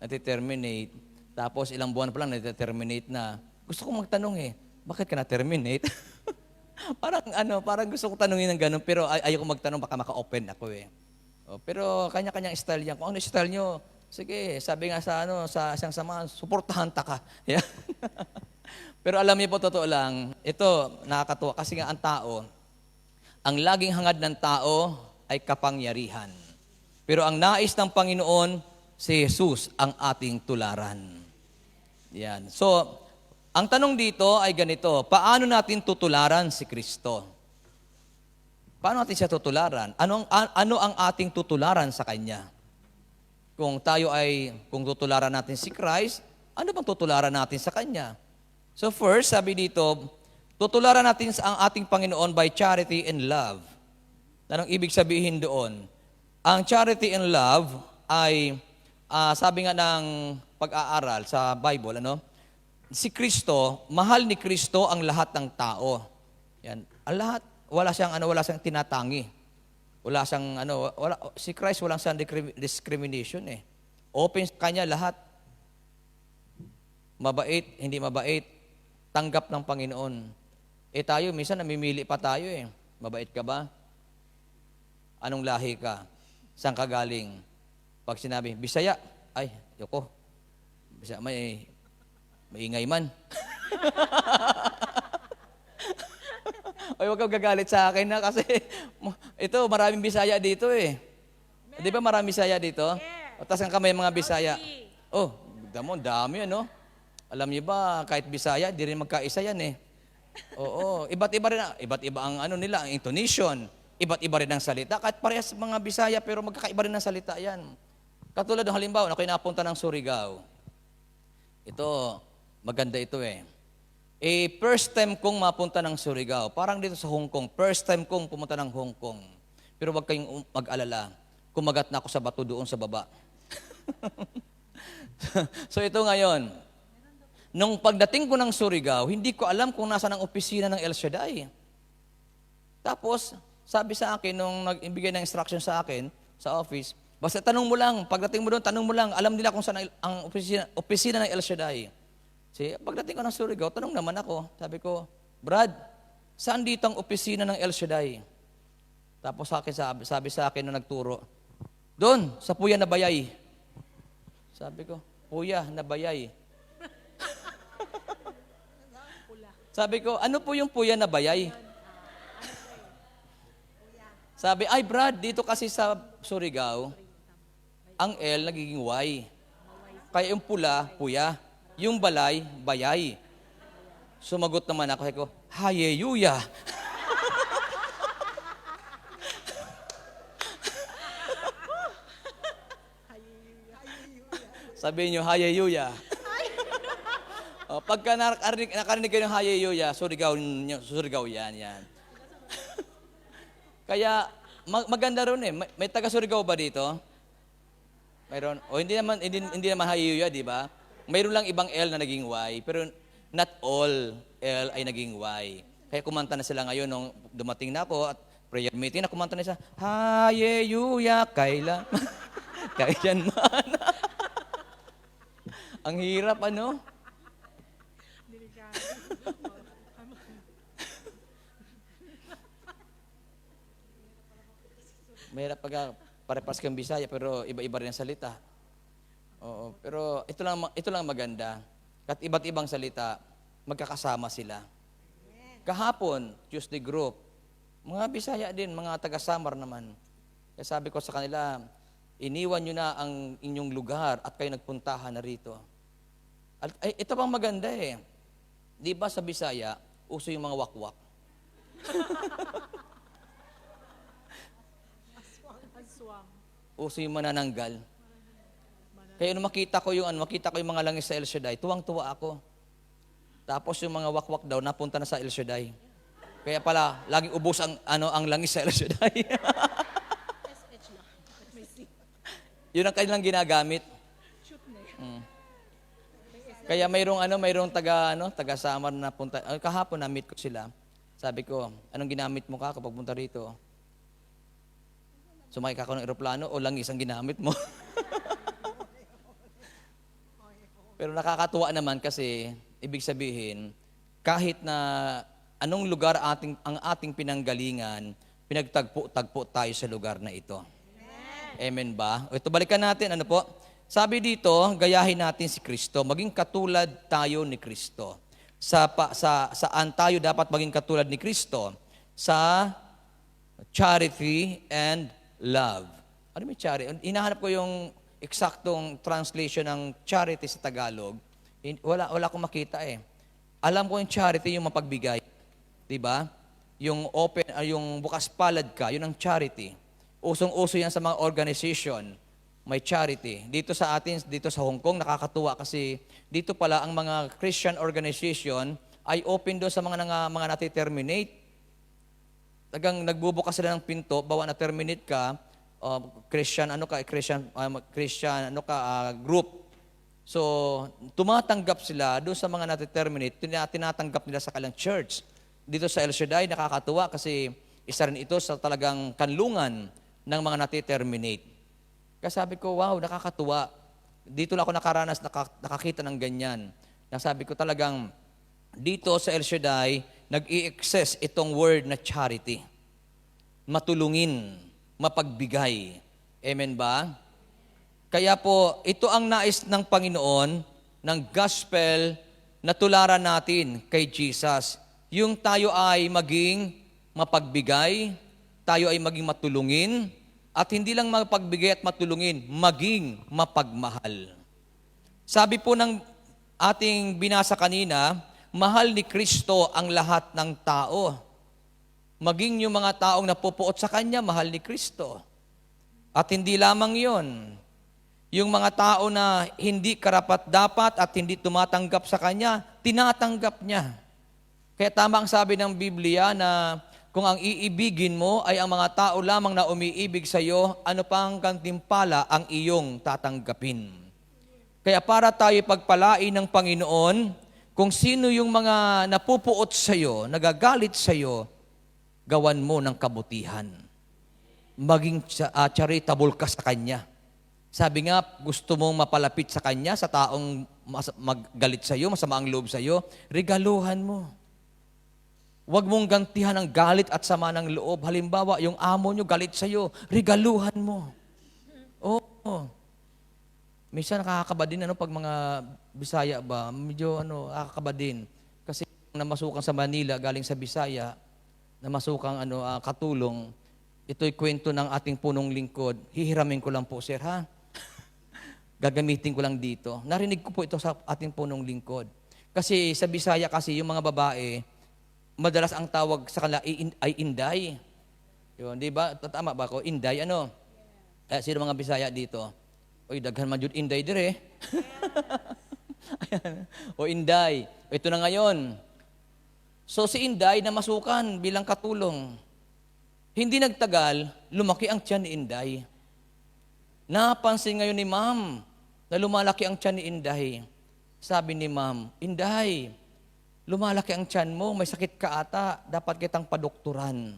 nati-terminate. Tapos ilang buwan pa lang nati-terminate na. Gusto kong magtanong bakit ka na-terminate? parang gusto ko tanungin ng ganun, pero ayoko magtanong, baka maka-open ako pero kanya-kanyang style yan. Kung ano yung style nyo, sige, sabi nga sa isang samahan, suportahan ta ka. Yeah. Pero alam niyo po, totoo lang, ito, nakakatuwa. Kasi nga ang tao, ang laging hangad ng tao ay kapangyarihan. Pero ang nais ng Panginoon, si Jesus ang ating tularan. Yan. So, ang tanong dito ay ganito, paano natin tutularan si Kristo? Paano natin siya tutularan? Ano ang ating tutularan sa Kanya? Kung tutularan natin si Christ, ano bang tutularan natin sa Kanya? So first, sabi dito, tutularan natin ang ating Panginoon by charity and love. Anong ibig sabihin doon? Ang charity and love ay, sabi nga ng pag-aaral sa Bible, si Kristo, mahal ni Kristo ang lahat ng tao. Yan, ang lahat, wala siyang tinatangi. Si Christ walang siyang discrimination Open sa Kanya lahat. Mabait, hindi mabait, tanggap ng Panginoon. Tayo, minsan namimili pa tayo Mabait ka ba? Anong lahi ka? Saan ka galing? Pag sinabi, Bisaya, ay, yoko. Bisaya, maingay man. Ay, huwag kang gagalit sa akin kasi ito, maraming Bisaya dito Di ba maraming Bisaya dito? O, tas ang kamay mga Bisaya. Oh, dami Alam niyo ba, kahit Bisaya, di rin magkaisa yan Oo, iba't iba ang nila, ang intonation. iba't iba rin ang salita. Kahit parehas mga Bisaya, pero magkakaiba rin ang salita yan. Katulad ng halimbawa, ako'y napunta ng Surigao. Ito, maganda ito eh. First time kong mapunta ng Surigao, parang dito sa Hong Kong, first time kong pumunta ng Hong Kong. Pero wag kayong mag-alala, kumagat na ako sa bato doon sa baba. So ito ngayon, nung pagdating ko ng Surigao, hindi ko alam kung nasa ang opisina ng El Shaddai. Tapos, sabi sa akin, nung nagbigay ng instruction sa akin, sa office, basta tanong mo lang, pagdating mo doon, tanong mo lang, alam nila kung saan ang opisina ng El Shaddai. Pagdating ko ng Surigao, tanong naman ako. Sabi ko, Brad, saan dito ang opisina ng El Shaddai? Tapos sabi sa akin nung nagturo, doon, sa Puya na Bayay. Sabi ko, Puya na Bayay. Sabi ko, ano po yung Puya na Bayay? Sabi, ay Brad, dito kasi sa Surigao, ang L nagiging Y. Kaya yung pula, Puya. Yung balay, Bayay. Sumagot naman ako, sabi ko, Hayeyuya. Sabi niyo, Hayeyuya. Pagka nakarinig kayo ng Hayeyuya, Surigao yan. Kaya, maganda ron eh. May taga Surigao ba dito? Mayroon? O hindi naman Hayeyuya, di ba? Mayroon lang ibang L na naging Y, pero not all L ay naging Y. Kaya kumanta na sila ngayon nung dumating na ako at prayer meeting na kumanta na sila, Hayeyuya, kailan? Kailanman. Ang hirap, ano? Mahirap pag parepas kang Bisaya, pero iba-iba rin ang salita. Oo, pero ito lang maganda. At iba't ibang salita, magkakasama sila. Kahapon, Tuesday group, mga Bisaya din, mga taga-Samar naman. Kaya sabi ko sa kanila, iniwan nyo na ang inyong lugar at kayo nagpuntahan na rito. At, ito pang maganda eh. Di ba sa Bisaya, uso yung mga wakwak? Uso yung manananggal. Kaya nung makita ko yung mga langis sa El Shaddai, tuwang-tuwa ako. Tapos yung mga wakwak daw, napunta na sa El Shaddai. Kaya pala, laging ubos ang langis sa El Shaddai. Yun ang kanilang ginagamit. Kaya mayroong taga-Samar na punta. Kahapon na-meet ko sila. Sabi ko, anong ginamit mo ka kapag punta rito? Sumakay ka ng eroplano o langis ang ginamit mo? Pero nakakatuwa naman kasi, ibig sabihin, kahit na anong lugar ang ating pinanggalingan, pinagtagpo-tagpo tayo sa lugar na ito. Amen ba? Ito, balikan natin, ano po? Sabi dito, gayahin natin si Kristo, maging katulad tayo ni Kristo. Saan tayo dapat maging katulad ni Kristo? Sa charity and love. Ano may charity? Hinahanap ko yung eksaktong translation ng charity sa Tagalog. Wala akong makita eh. Alam ko yung charity, yung mapagbigay. Diba? Yung yung bukas palad ka, yun ang charity. Usong-uso yan sa mga organization. May charity. Dito sa Hong Kong, nakakatuwa kasi dito pala ang mga Christian organization ay open do sa mga nati-terminate. Tagang nagbubukas sila ng pinto, bawa na terminate ka, Christian group. So, tumatanggap sila doon sa mga nati-terminate, tinatanggap nila sa kanilang church. Dito sa El Shaddai, nakakatuwa kasi isa rin ito sa talagang kanlungan ng mga nati-terminate. Kaya sabi ko, wow, nakakatuwa. Dito lang ako nakakita ng ganyan. Sabi ko talagang, dito sa El Shaddai, nag-i-access itong word na charity. Matulungin, mapagbigay. Amen ba? Kaya po, ito ang nais ng Panginoon, ng gospel na tularan natin kay Jesus. Yung tayo ay maging mapagbigay, tayo ay maging matulungin, at hindi lang mapagbigay at matulungin, maging mapagmahal. Sabi po ng ating binasa kanina, mahal ni Kristo ang lahat ng tao. maging yung mga taong napupuot sa Kanya, mahal ni Kristo. At hindi lamang yon, yung mga tao na hindi karapat-dapat at hindi tumatanggap sa Kanya, tinatanggap niya. Kaya tama ang sabi ng Biblia na kung ang iibigin mo ay ang mga tao lamang na umiibig sa iyo, ano pang gantimpala ang iyong tatanggapin. Kaya para tayo pagpalain ng Panginoon, kung sino yung mga napupuot sa iyo, nagagalit sa iyo, gawan mo ng kabutihan. Maging charitable ka sa Kanya. Sabi nga, gusto mong mapalapit sa Kanya, sa taong maggalit sa iyo, masama ang loob sa iyo, regaluhan mo. Huwag mong gantihan ang galit at sama ng loob. Halimbawa, yung amo nyo galit sa iyo, regaluhan mo. Oo. Minsan nakakakaba din pag mga Bisaya ba, medyo nakakaba din. Kasi namasukan sa Manila, galing sa Bisaya, namasukang katulong, ito'y kwento ng ating punong lingkod. Hihiramin ko lang po, sir, ha? Gagamitin ko lang dito. Narinig ko po ito sa ating punong lingkod. Kasi sa Bisaya kasi, yung mga babae, madalas ang tawag sa kanila ay inday. Yun, di ba? Tama ba ako? Inday, ano? Sino mga Bisaya dito? Uy, daghan man jud inday dire. Ayan. O inday. Ito na ngayon. So si inday na masukan bilang katulong. Hindi nagtagal, lumaki ang tiyan ni inday. Napansin ngayon ni ma'am na lumalaki ang tiyan ni inday. Sabi ni ma'am, Inday, lumalaki ang tiyan mo, may sakit ka ata, dapat kitang padokturan.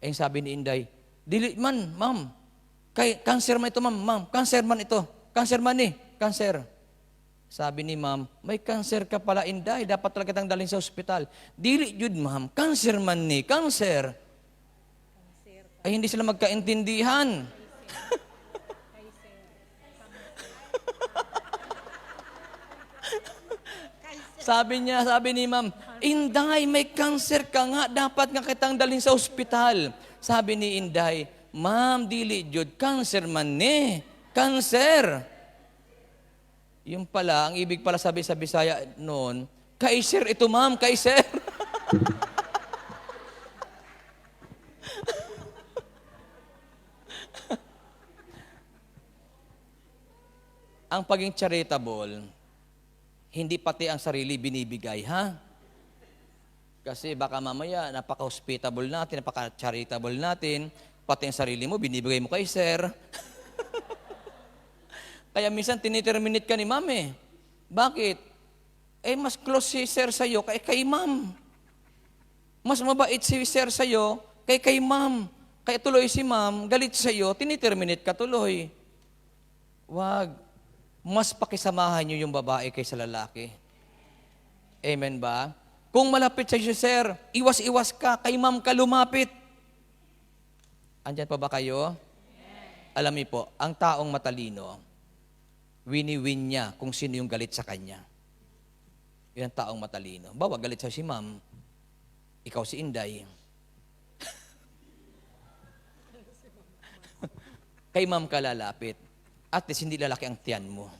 Eh sabi ni inday, dili man, ma'am. Kay cancer man ito, ma'am. Cancer man ito. Cancer man cancer. Sabi ni ma'am, may cancer ka pala, inday. Dapat talaga kitang dalhin sa ospital. Dili jud, ma'am. Cancer man cancer. Ay hindi sila magkaintindihan. Sabi ni ma'am, Inday, may cancer ka nga. Dapat nga kitang dalhin sa ospital. Sabi ni Inday, ma'am, dili jud, cancer man cancer. Yung pala, ang ibig pala sabi sa Bisaya noon, Kaiser ito, ma'am, Kaiser. Ang paging charitable, hindi pati ang sarili binibigay, ha? Kasi baka mamaya, napaka-hospitable natin, napaka-charitable natin, pati ang sarili mo, binibigay mo kay sir. Kaya minsan tiniterminate ka ni ma'am eh. Bakit? Eh, mas close si sir sa'yo kay ma'am. Mas mabait si sir sa'yo kay ma'am. Kaya tuloy si ma'am, galit sa'yo, tiniterminate ka tuloy. Wag. Mas pakisamahan nyo yung babae kaysa lalaki. Amen ba? Kung malapit sa iyo, sir, iwas-iwas ka, kay ma'am ka lumapit. Andyan pa ba kayo? Alam niyo po, ang taong matalino, wini-win niya kung sino yung galit sa kanya. Yan ang taong matalino. Bawa, galit sa si ma'am, ikaw si Inday. Kay ma'am ka lalapit. At least hindi lalaki ang tiyan mo.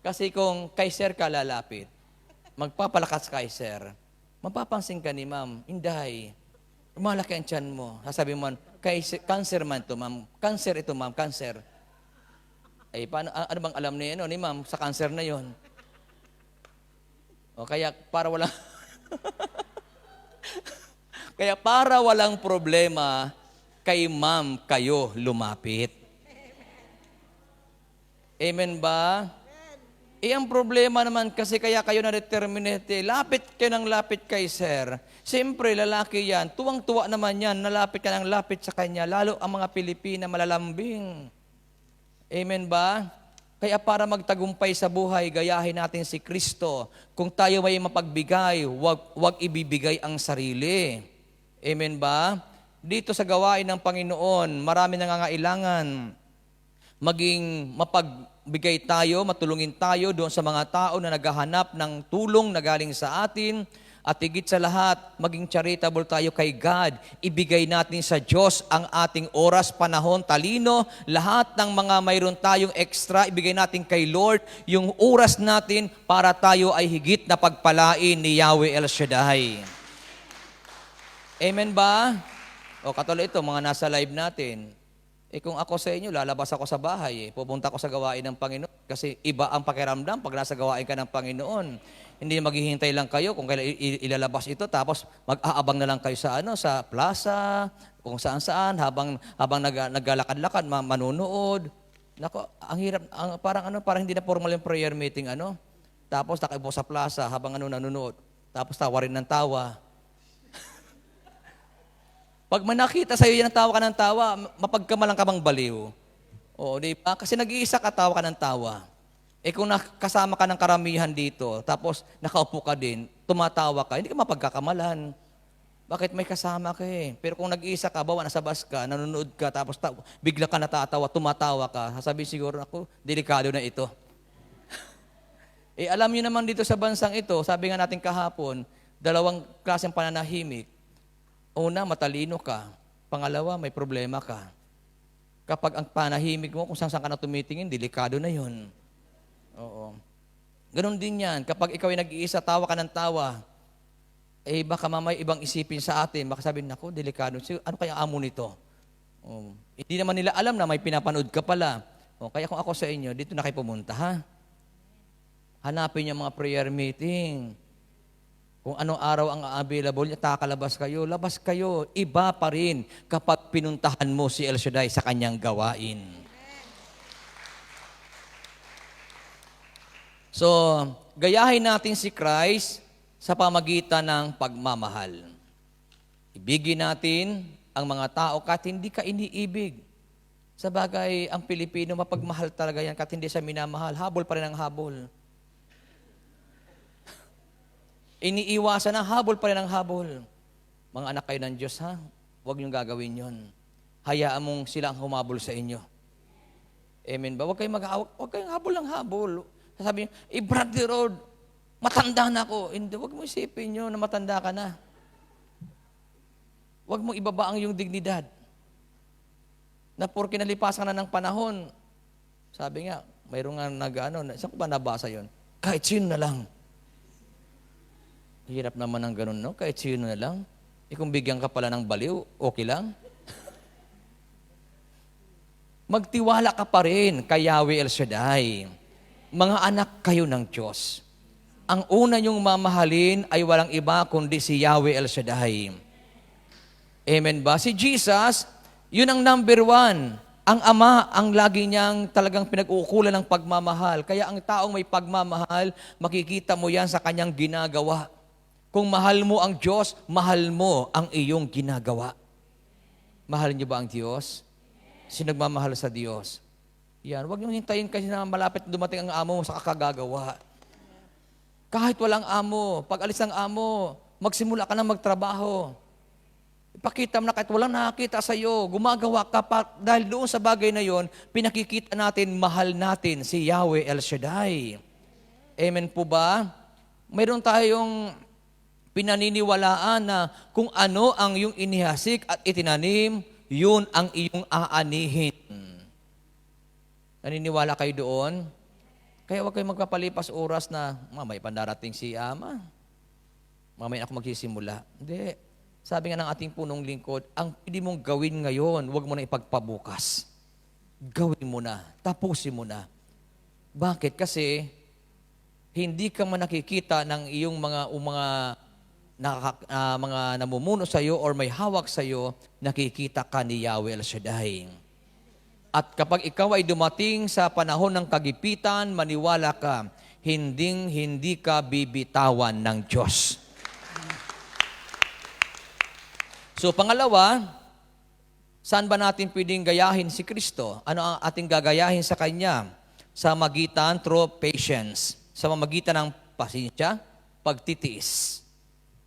Kasi kung kay sir ka lalapit, magpapalakas kay sir, mapapansin ka ni ma'am, Inday, malaki ang tiyan mo. Sasabi mo, cancer man to, ma'am. Cancer ito, ma'am, cancer. Ay, paano, ano bang alam ni ma'am, sa cancer na yon? O kaya, para walang... kaya para walang problema, kay ma'am kayo lumapit. Amen ba? Ang problema naman kasi kaya kayo na-determinate, lapit kayo ng lapit kay sir. Siyempre, lalaki yan. Tuwang-tuwa naman yan. Nalapit ka ng lapit sa kanya. Lalo ang mga Pilipina malalambing. Amen ba? Kaya para magtagumpay sa buhay, gayahin natin si Kristo. Kung tayo may mapagbigay, wag ibibigay ang sarili. Amen ba? Dito sa gawain ng Panginoon, marami nangangailangan. Maging mapagbigay tayo, matulungin tayo doon sa mga tao na naghahanap ng tulong na galing sa atin. At higit sa lahat, maging charitable tayo kay God. Ibigay natin sa Diyos ang ating oras, panahon, talino, lahat ng mga mayroon tayong extra, ibigay natin kay Lord yung oras natin para tayo ay higit na pagpalain ni Yahweh El Shaddai. Amen ba? O katulad ito, mga nasa live natin. Kung ako sa inyo, lalabas ako sa bahay. Pupunta ako sa gawain ng Panginoon. Kasi iba ang pakiramdam pag nasa gawain ka ng Panginoon. Hindi maghihintay lang kayo kung kailan ilalabas ito, tapos mag-aabang na lang kayo sa sa plaza, kung saan-saan, habang naglalakad-lakad, manunood. Nako, ang hirap, parang hindi na formal yung prayer meeting, Tapos nakaibo sa plaza habang nanonood. Tapos tawa rin ng tawa. Pag manakita sa'yo yan, tawa ka ng tawa, mapagkamalang ka bang baliw? Oo, di ba? Kasi nag-iisa ka, tawa ka ng tawa. Kung nakasama ka ng karamihan dito, tapos nakaupo ka din, tumatawa ka, hindi ka mapagkakamalan. Bakit may kasama ka Pero kung nag-iisa ka, bawa nasa bus ka, nanonood ka, tapos bigla ka natatawa, tumatawa ka, sasabihin siguro, ako, delikado na ito. Alam niyo naman dito sa bansang ito, sabi nga natin kahapon, dalawang klaseng pananahimik. Una, matalino ka. Pangalawa, may problema ka. Kapag ang panahimik mo, kung saan ka na tumitingin, delikado na yun. Oo. Ganon din yan. Kapag ikaw ay nag-iisa, tawa ka ng tawa, baka mamay ibang isipin sa atin. Baka sabihin, naku, delikado. Ano kaya amo nito? Hindi naman nila alam na may pinapanood ka pala. Kaya kung ako sa inyo, dito na kayo pumunta, ha? Hanapin yung mga prayer meeting. Kung anong araw ang available niya, takalabas kayo, labas kayo. Iba pa rin kapag pinuntahan mo si El Shaddai sa kanyang gawain. So, gayahin natin si Christ sa pamagitan ng pagmamahal. Ibigin natin ang mga tao kahit hindi ka iniibig. Sa bagay, ang Pilipino, mapagmahal talaga yan kahit hindi siya minamahal. Habol pa rin ang habol. Iniiwasan ang habol pa rin ang habol. Mga anak kayo ng Diyos, ha? Huwag niyong gagawin yon. Hayaan mong sila ang humabol sa inyo. Amen ba? Huwag kayong habol ng habol. Sasabihin, Bradley Road, matanda na ako. Hindi, huwag mo isipin nyo na matanda ka na. Huwag mo ibaba ang iyong dignidad. Na porke nalipasan ka na ng panahon. Sabi nga, mayroong nga saan ko ba nabasa yon? Kahit sino na lang. Hirap naman ng ganun, no? Kahit sino na lang. Kung bigyan ka pala ng baliw, okay lang. Magtiwala ka pa rin kay Yahweh El Shaddai. Mga anak kayo ng Diyos. Ang una niyong mamahalin ay walang iba kundi si Yahweh El Shaddai. Amen ba? Si Jesus, yun ang number one. Ang Ama, ang lagi niyang talagang pinag-uukulan ng pagmamahal. Kaya ang taong may pagmamahal, makikita mo yan sa kanyang ginagawa. Kung mahal mo ang Diyos, mahal mo ang iyong ginagawa. Mahal niyo ba ang Diyos? Sino nagmamahal sa Diyos? Yan, huwag niyong hintayin kasi na malapit dumating ang amo mo sa kakagagawa. Kahit walang amo, pag alis ng amo, magsimula ka na magtrabaho. Ipakita mo na kahit walang nakakita sa iyo, gumagawa ka pa, dahil doon sa bagay na yon, pinakikita natin, mahal natin si Yahweh El Shaddai. Amen po ba? Mayroon tayong pinaniniwalaan na kung ano ang iyong inihasik at itinanim, yun ang iyong aanihin. Naniniwala kayo doon? Kaya huwag kayong magpapalipas oras na, mamay pandarating si Ama. Mamay ako magsisimula. Hindi. Sabi nga ng ating punong lingkod, ang pwede mong gawin ngayon, huwag mo na ipagpabukas. Gawin mo na. Tapusin mo na. Bakit? Kasi hindi ka man nakikita ng iyong mga namumuno sa iyo or may hawak sa iyo, nakikita ka ni Yahweh El Shaddai. At kapag ikaw ay dumating sa panahon ng kagipitan, maniwala ka, hindi ka bibitawan ng Diyos. So pangalawa, saan ba natin pwedeng gayahin si Kristo? Ano ang ating gagayahin sa Kanya? Sa magitan through patience. Sa magitan ng pasensya, pagtitiis.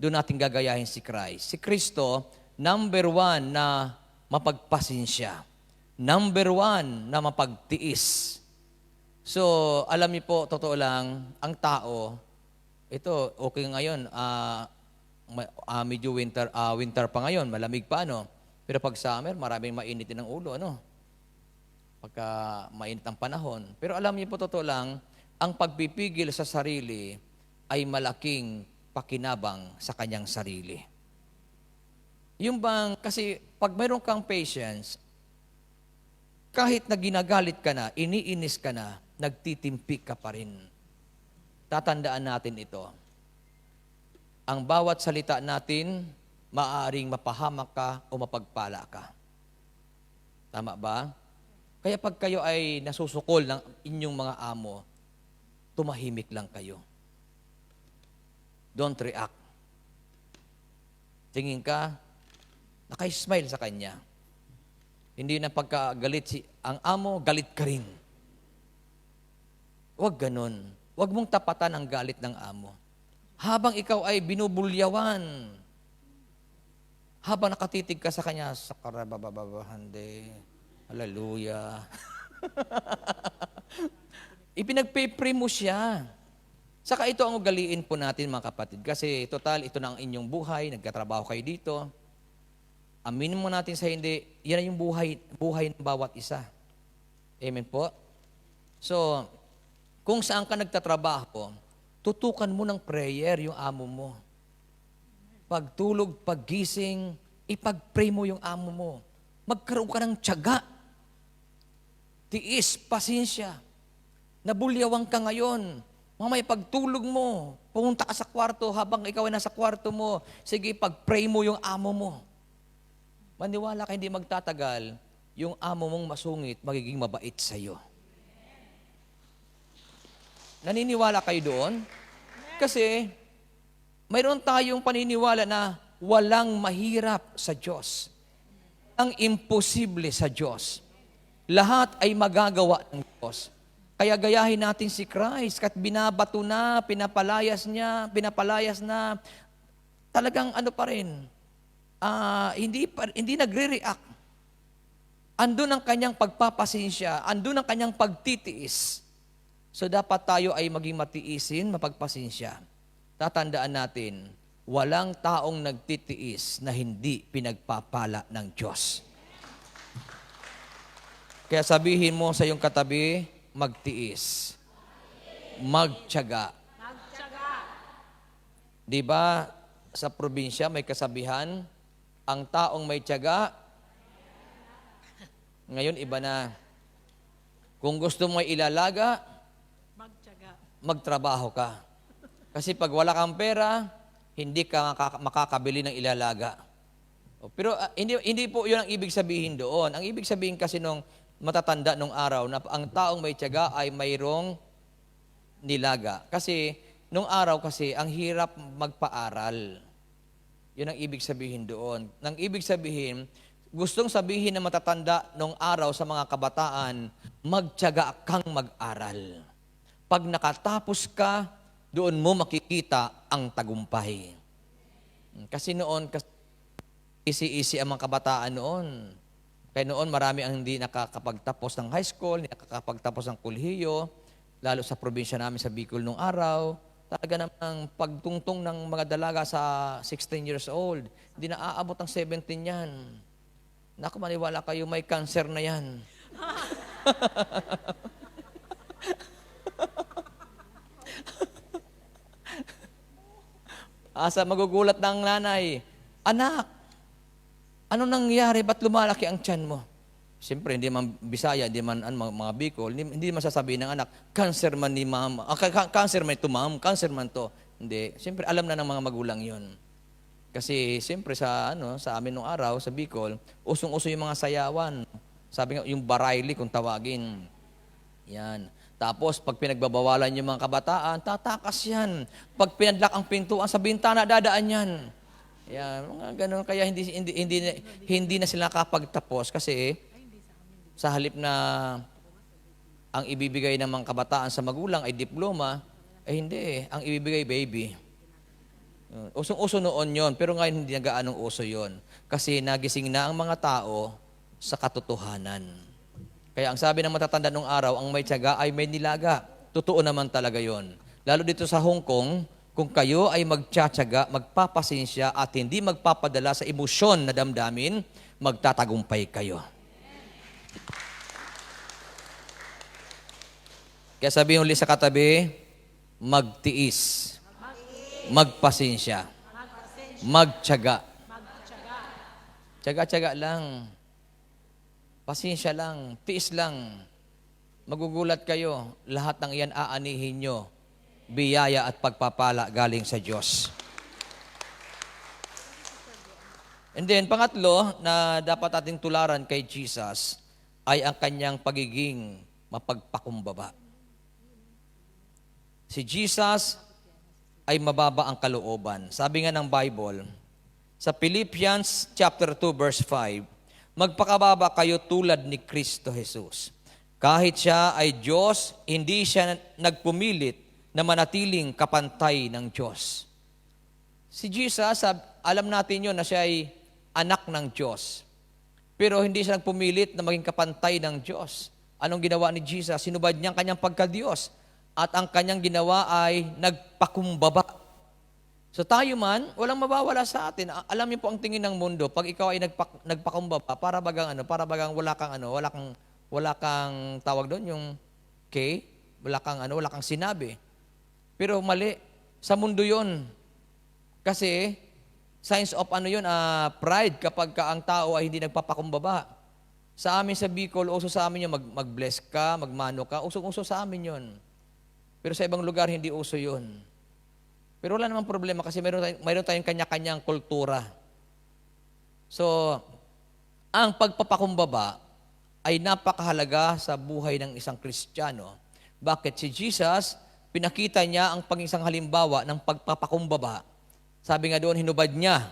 Doon natin gagayahin si Christ. Si Kristo, number one na mapagpasensya. Number one na mapagtiis. So, alam niyo po, totoo lang, ang tao, ito, okay ngayon, medyo winter pa ngayon, malamig pa, ano? Pero pag summer, maraming mainit din ang ulo, ano? Pagka mainit ang panahon. Pero alam niyo po, totoo lang, ang pagpipigil sa sarili ay malaking pakinabang sa kanyang sarili. Yung bang, kasi pag mayroon kang patience, kahit na ginagalit ka na, iniinis ka na, nagtitimpi ka pa rin. Tatandaan natin ito. Ang bawat salita natin, maaaring mapahamak ka o mapagpala ka. Tama ba? Kaya pag kayo ay nasusukol ng inyong mga amo, tumahimik lang kayo. Don't react. Tingin ka, naka-smile sa kanya. Hindi na pagkagalit ang amo, galit ka rin. Huwag ganun. Huwag mong tapatan ang galit ng amo. Habang ikaw ay binubulyawan, habang nakatitig ka sa kanya, sa karabababahande, hallelujah. Ipinagpipray mo siya. Saka ito ang ugaliin po natin mga kapatid. Kasi total, ito na ang inyong buhay, nagkatrabaho kayo dito. Aminin mo natin sa hindi, yan ang yung buhay ng bawat isa. Amen po? So, kung saan ka nagtatrabaho, tutukan mo ng prayer yung amo mo. Pagtulog, paggising, ipag-pray mo yung amo mo. Magkaroon ka ng tiyaga. Tiis, pasensya. Nabulyawang ka ngayon. Mamaya pagtulog mo, pumunta ka sa kwarto habang ikaw ay nasa kwarto mo. Sige, pag-pray mo yung amo mo. Maniwala ka, hindi magtatagal, yung amo mong masungit, magiging mabait sa'yo. Naniniwala kayo doon? Kasi, mayroon tayong paniniwala na walang mahirap sa Diyos. Ang imposible sa Diyos. Lahat ay magagawa ng Diyos. Kaya gayahin natin si Christ, kat binabato na, pinapalayas na, talagang ano pa rin, hindi nagre-react. Andun ang kanyang pagpapasensya, andun ang kanyang pagtitiis. So dapat tayo ay maging matiisin, mapagpasensya. Tatandaan natin, walang taong nagtitiis na hindi pinagpapala ng Diyos. Kaya sabihin mo sa iyong katabi, magtiis. Magtiyaga. Di ba sa probinsya may kasabihan, ang taong may tiyaga, ngayon iba na. Kung gusto mo ilalaga, magtrabaho ka. Kasi pag wala kang pera, hindi ka makakabili ng ilalaga. Pero hindi po yun ang ibig sabihin doon. Ang ibig sabihin kasi nung matatanda nung araw na ang taong may tiyaga ay mayroong nilaga. Kasi nung araw kasi ang hirap magpaaral. Yun ang ibig sabihin doon. Nang ibig sabihin, gustong sabihin na matatanda nung araw sa mga kabataan, magtiyaga kang mag-aral. Pag nakatapos ka, doon mo makikita ang tagumpay. Kasi noon, easy ang mga kabataan noon. Kaya noon marami ang hindi nakakapagtapos ng high school, hindi nakakapagtapos ng kolehiyo, lalo sa probinsya namin sa Bicol nung araw. Talaga namang pagtungtong ng mga dalaga sa 16 years old, hindi na aabot ang 17 yan. Naku, maniwala kayo, may cancer na yan. Asa magugulat ng nanay, anak, ano nangyari? Ba't lumalaki ang tiyan mo? Siyempre, hindi man Bisaya, hindi man mga Bicol, hindi man sasabihin ng anak, cancer man ni mama, cancer man ito ma'am, cancer man to. Hindi. Siyempre, alam na ng mga magulang yon. Kasi siyempre sa amin nung araw, sa Bicol, usong-uso yung mga sayawan. Sabi nga, yung barayli kung tawagin. Yan. Tapos, pag pinagbabawalan yung mga kabataan, tatakas yan. Pag pinadlak ang pintuan sa bintana, dadaan yan. Yan, mga ganun. Kaya hindi na sila kapagtapos kasi sa halip na ang ibibigay ng mga kabataan sa magulang ay diploma, hindi. Ang ibibigay, baby. Usong-uso noon yon, pero ngayon hindi na gaanong uso yon. Kasi nagising na ang mga tao sa katotohanan. Kaya ang sabi ng matatanda nung araw, ang may tiyaga ay may nilaga. Totoo naman talaga yon. Lalo dito sa Hong Kong, kung kayo ay magtsatsaga, magpapasensya at hindi magpapadala sa emosyon na damdamin, magtatagumpay kayo. Kaya sabihin ulit sa katabi, magtiis, magpasensya, magtsaga. Tsaga-tsaga lang. Pasensya lang, tiis lang. Magugulat kayo, lahat ng iyan aanihin nyo. Biyaya at pagpapala galing sa Diyos. And then, pangatlo na dapat ating tularan kay Jesus ay ang kanyang pagiging mapagpakumbaba. Si Jesus ay mababa ang kalooban. Sabi nga ng Bible, sa Philippians chapter 2 verse 5, magpakababa kayo tulad ni Kristo Jesus. Kahit siya ay Diyos, hindi siya nagpumilit na manatiling kapantay ng Diyos. Si Jesus, alam natin yun na siya ay anak ng Diyos. Pero hindi siya nagpumilit na maging kapantay ng Diyos. Anong ginawa ni Jesus? Sinubad niya ang kanyang pagka-Diyos. At ang kanyang ginawa ay nagpakumbaba. So tayo man, walang mabawala sa atin. Alam niyo po ang tingin ng mundo, pag ikaw ay nagpakumbaba, para bagang wala kang tawag doon, yung K, wala kang sinabi. Pero mali, sa mundo yon. Kasi, signs of pride kapag ang tao ay hindi nagpapakumbaba. Sa amin sa Bicol, uso sa amin yung mag-bless ka, magmano ka, usong-uso sa amin yon. Pero sa ibang lugar, hindi uso yun. Pero wala namang problema kasi mayroon tayong kanya-kanyang kultura. So, ang pagpapakumbaba ay napakahalaga sa buhay ng isang Kristiyano. Bakit? Si Jesus, pinakita niya ang pag-isang halimbawa ng pagpapakumbaba. Sabi nga doon, hinubad niya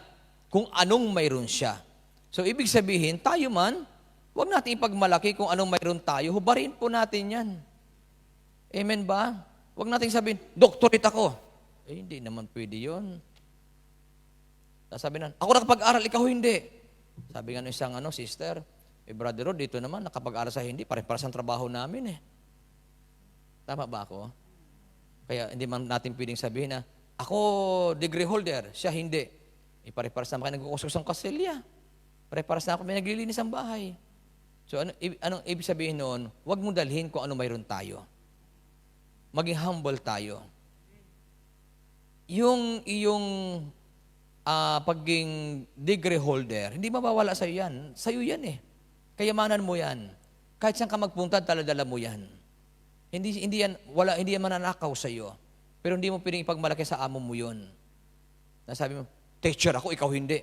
kung anong mayroon siya. So, ibig sabihin, tayo man, huwag natin ipagmalaki kung anong mayroon tayo. Hubarin po natin yan. Amen ba? Huwag natin sabihin, doktorate ako. Hindi naman pwede yun. Sabi na, ako nakapag-aral, ikaw hindi. Sabi nga ng isang sister, brother Rod, dito naman, nakapag-aral sa hindi, pare-pares ang trabaho namin eh. Tama ba ako? Kaya hindi man natin pwedeng sabihin na, ako degree holder, siya hindi. Pare-pares naman kayo nagkukusok ng kastilya. Pare-pares na ako may naglilinis ang bahay. So anong ibig sabihin noon? Huwag mo dalhin kung ano mayroon tayo. Maging humble tayo. Yung iyong pagiging degree holder, hindi mawawala sa'yo yan. Sa'yo yan eh. Kayamanan mo yan. Kahit saan ka magpunta, dala-dala mo yan. Hindi yan mananakaw sa'yo. Pero hindi mo pwedeng ipagmalaki sa amo mo yun. Nasabi mo, teacher ako, ikaw hindi.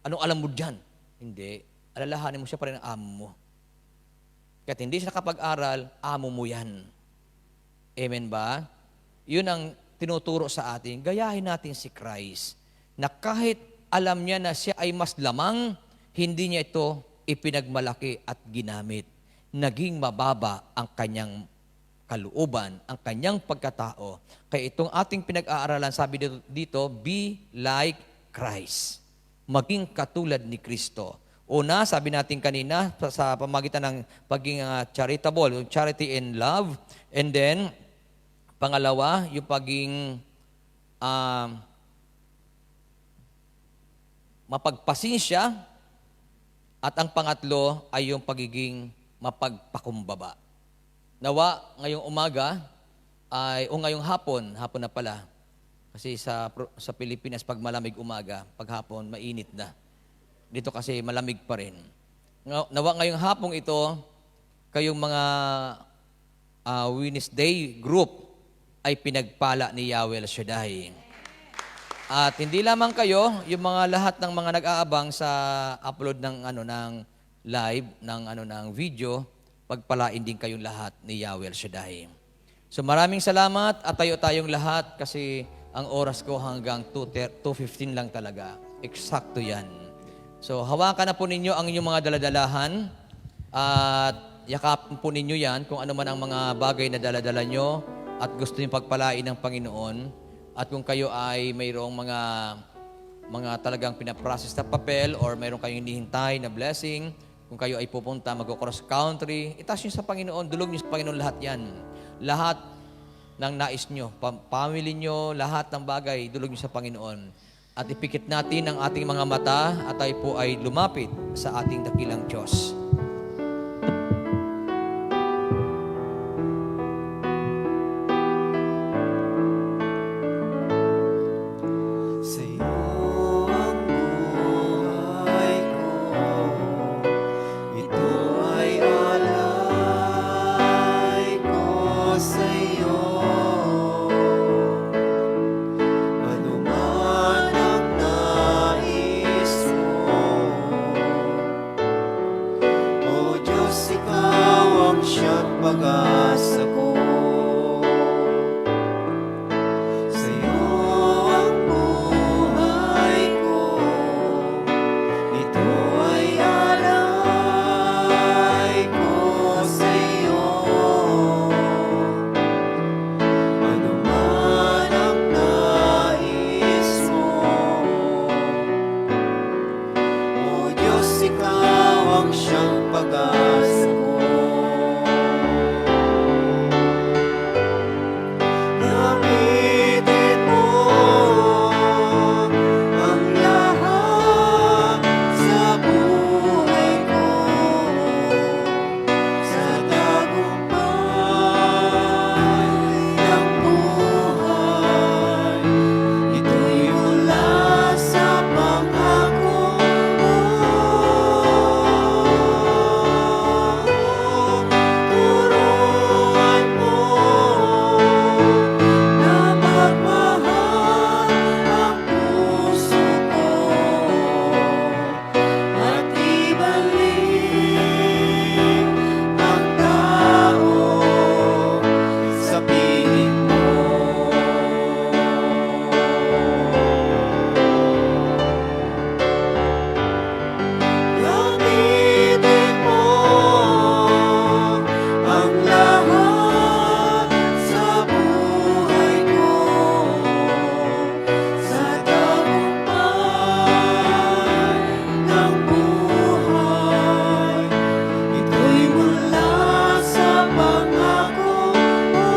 Anong alam mo dyan? Hindi. Alalahanin mo siya pa rin ang amo mo. Kahit hindi siya nakapag-aral, amo mo yan. Amen ba? Yun ang tinuturo sa atin, gayahin natin si Christ, na kahit alam niya na siya ay mas lamang, hindi niya ito ipinagmalaki at ginamit. Naging mababa ang kanyang kalooban, ang kanyang pagkatao. Kaya itong ating pinag-aaralan, sabi dito, be like Christ. Maging katulad ni Kristo. Una, sabi natin kanina, sa pamagitan ng pagiging charitable, charity and love. And then, pangalawa, yung pagiging mapagpasensya. At ang pangatlo ay yung pagiging mapagpakumbaba. Nawa, ngayong umaga, ngayong hapon na pala. Kasi sa Pilipinas, pag malamig umaga, pag hapon, mainit na. Dito kasi malamig pa rin. Nawa ngayong hapong ito, kayong mga Wednesday group ay pinagpala ni Yahweh El Shaddai. At hindi lamang kayo, yung mga lahat ng mga nag-aabang sa upload ng live ng video, pagpalain din kayong lahat ni Yahweh El Shaddai. So maraming salamat at tayong lahat kasi ang oras ko hanggang 2:15 lang talaga. Eksakto yan. So hawakan na po ninyo ang inyong mga daladalahan at yakapin po ninyo yan kung ano man ang mga bagay na daladala nyo at gusto nyo pagpalain ng Panginoon. At kung kayo ay mayroong mga talagang pinaprocess na papel or mayroong kayong hinihintay na blessing, kung kayo ay pupunta, mag-cross country, itaas nyo sa Panginoon, dulog nyo sa Panginoon lahat yan. Lahat ng nais nyo, family nyo, lahat ng bagay, dulog nyo sa Panginoon. At ipikit natin ang ating mga mata at tayo po ay lumapit sa ating dakilang Diyos. Sa'yo ang buhay ko, ito ay alay ko sa'yo. Ano man ang nais mo, O Diyos, ikaw ang siyang pag-asa ko. Sa'yo ang buhay ko, ito ay alay ko sa'yo. Ano man ang nais mo, O Diyos, ikaw ang siyang pag-asa ko. Gamitin mo ang lahat sa buhay ko, sa tagumpay ng buhay. Ito'y mula sa pangako mo. Turuan mo na magmahal ang puso ko at ibalik ang tao sa piling mo. Gamitin mo ang lahat sa buhay ko, sa tagumpay ng buhay. Ito'y mula sa pangako mo.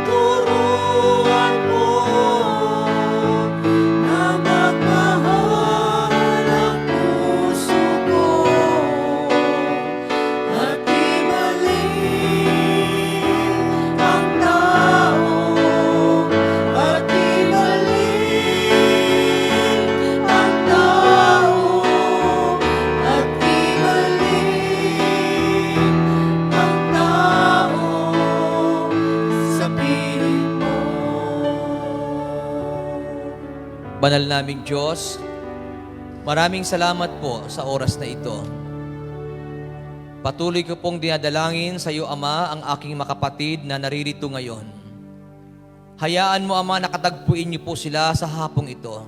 Turuan mo na magmahal ang puso ko at ibalik ang tao, at ibalik ang tao, at ibalik ang tao sa piling mo. Banal naming Diyos, maraming salamat po sa oras na ito. Patuloy ko pong dinadalangin sa iyo, Ama, ang aking makapatid na naririto ngayon. Hayaan mo, Ama, nakatagpuin niyo po sila sa hapong ito.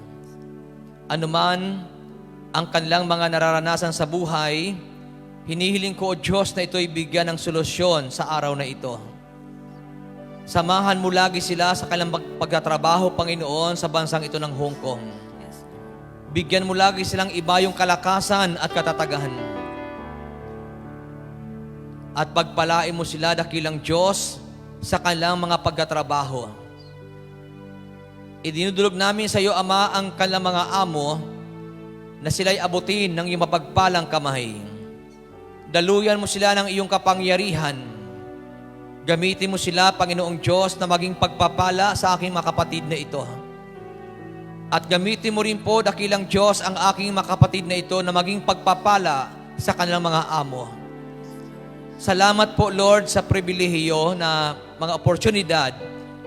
Ano man ang kanilang mga nararanasan sa buhay, hinihiling ko, O Diyos, na ito'y bigyan ng solusyon sa araw na ito. Samahan mo lagi sila sa kanilang pagtatrabaho, Panginoon, sa bansang ito ng Hong Kong. Bigyan mo lagi silang iba yung kalakasan at katatagan. At pagpalain mo sila, dakilang Diyos, sa kanilang mga pagtatrabaho. Idinudulog namin sa iyo, Ama, ang kanilang mga amo na sila'y abutin ng iyong mapagpalang kamay. Daluyan mo sila ng iyong kapangyarihan. Gamitin mo sila, Panginoong Diyos, na maging pagpapala sa aking mga kapatid na ito. At gamitin mo rin po, dakilang Diyos, ang aking mga kapatid na ito na maging pagpapala sa kanilang mga amo. Salamat po, Lord, sa pribilehiyo na mga oportunidad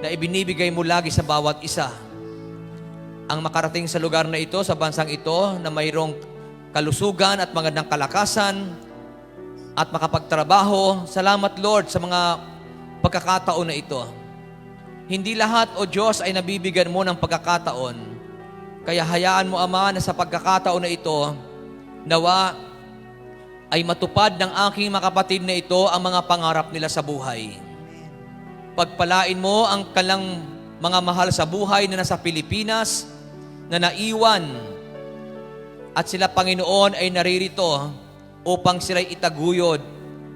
na ibinibigay mo lagi sa bawat isa. Ang makarating sa lugar na ito, sa bansang ito, na mayroong kalusugan at magandang kalakasan at makapagtrabaho. Salamat, Lord, sa mga pagkakataon na ito. Hindi lahat, O Diyos, ay nabibigyan mo ng pagkakataon. Kaya hayaan mo, Ama, na sa pagkakataon na ito, nawa ay matupad ng aking mga kapatid na ito ang mga pangarap nila sa buhay. Pagpalain mo ang kanilang mga mahal sa buhay na nasa Pilipinas, na naiwan, at sila, Panginoon, ay naririto upang sila'y itaguyod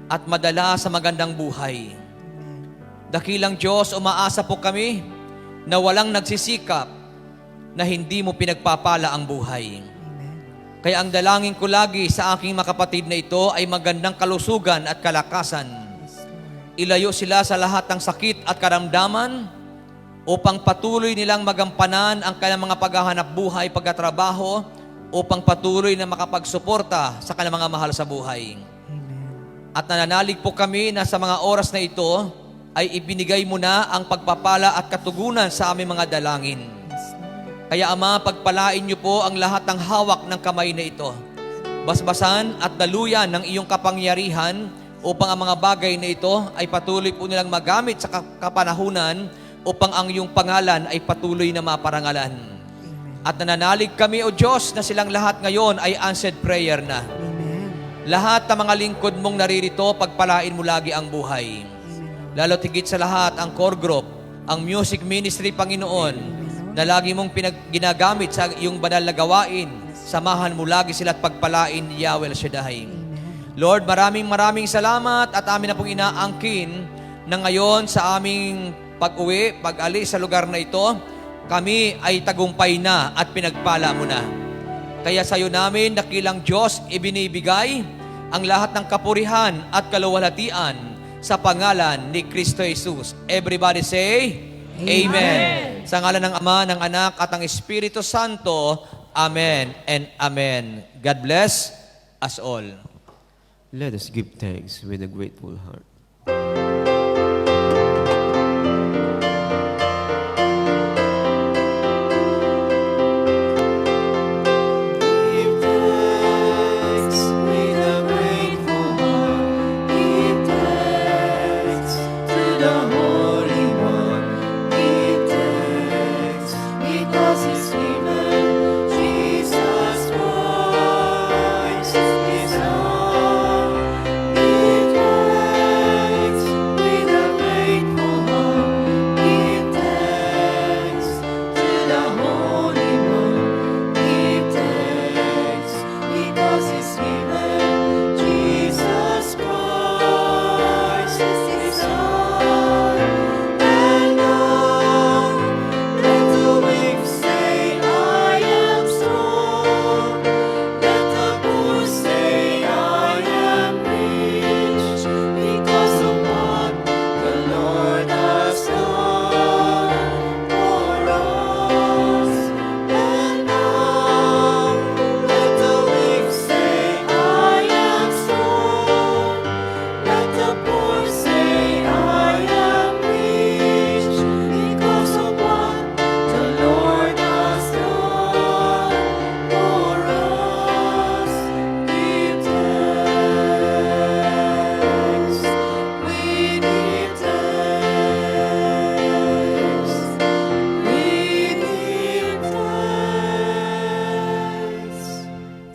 at madala sa magandang buhay. Dakilang Diyos, umaasa po kami na walang nagsisikap na hindi mo pinagpapala ang buhay. Kaya ang dalangin ko lagi sa aking mga kapatid na ito ay magandang kalusugan at kalakasan. Ilayo sila sa lahat ng sakit at karamdaman upang patuloy nilang magampanan ang kanilang mga paghahanap buhay, pagkatrabaho, upang patuloy na makapagsuporta sa kanilang mga mahal sa buhay. At nananalig po kami na sa mga oras na ito ay ibinigay mo na ang pagpapala at katugunan sa aming mga dalangin. Kaya Ama, pagpalain niyo po ang lahat ng hawak ng kamay na ito. Basbasan at daluyan ng iyong kapangyarihan upang ang mga bagay na ito ay patuloy po nilang magamit sa kapanahunan upang ang iyong pangalan ay patuloy na maparangalan. At nananalig kami, O Diyos, na silang lahat ngayon ay answered prayer na. Lahat ng mga lingkod mong naririto, pagpalain mo lagi ang buhay. Lalo tigit sa lahat, ang core group, ang music ministry, Panginoon, na lagi mong ginagamit sa iyong banal na gawain. Samahan mo lagi sila at pagpalain, Yahweh El Shaddai. Lord, maraming salamat at amin na pong inaangkin na ngayon sa aming pag-uwi, pag-alis sa lugar na ito, kami ay tagumpay na at pinagpala mo na. Kaya sa iyo namin, dakilang Diyos, ibinibigay ang lahat ng kapurihan at kaluwalhatian sa pangalan ni Kristo Jesus. Everybody say, Amen. Sa ngalan ng Ama, ng Anak, at ng Espiritu Santo, Amen and Amen. God bless us all. Let us give thanks with a grateful heart. Give thanks with a grateful heart. Give thanks to the Holy One. Give thanks because He's given Jesus Christ His Son. Give thanks with a grateful heart. Give thanks to the Holy One. Give thanks because He's given Jesus Christ His Son. And now let the weak say, I am strong. Let the poor say, I am rich, because of what the Lord has done for us. And now let the weak say, I am strong. Let the poor say, I am rich, because of what the Lord has done for us. Give thanks, we give thanks, we give thanks.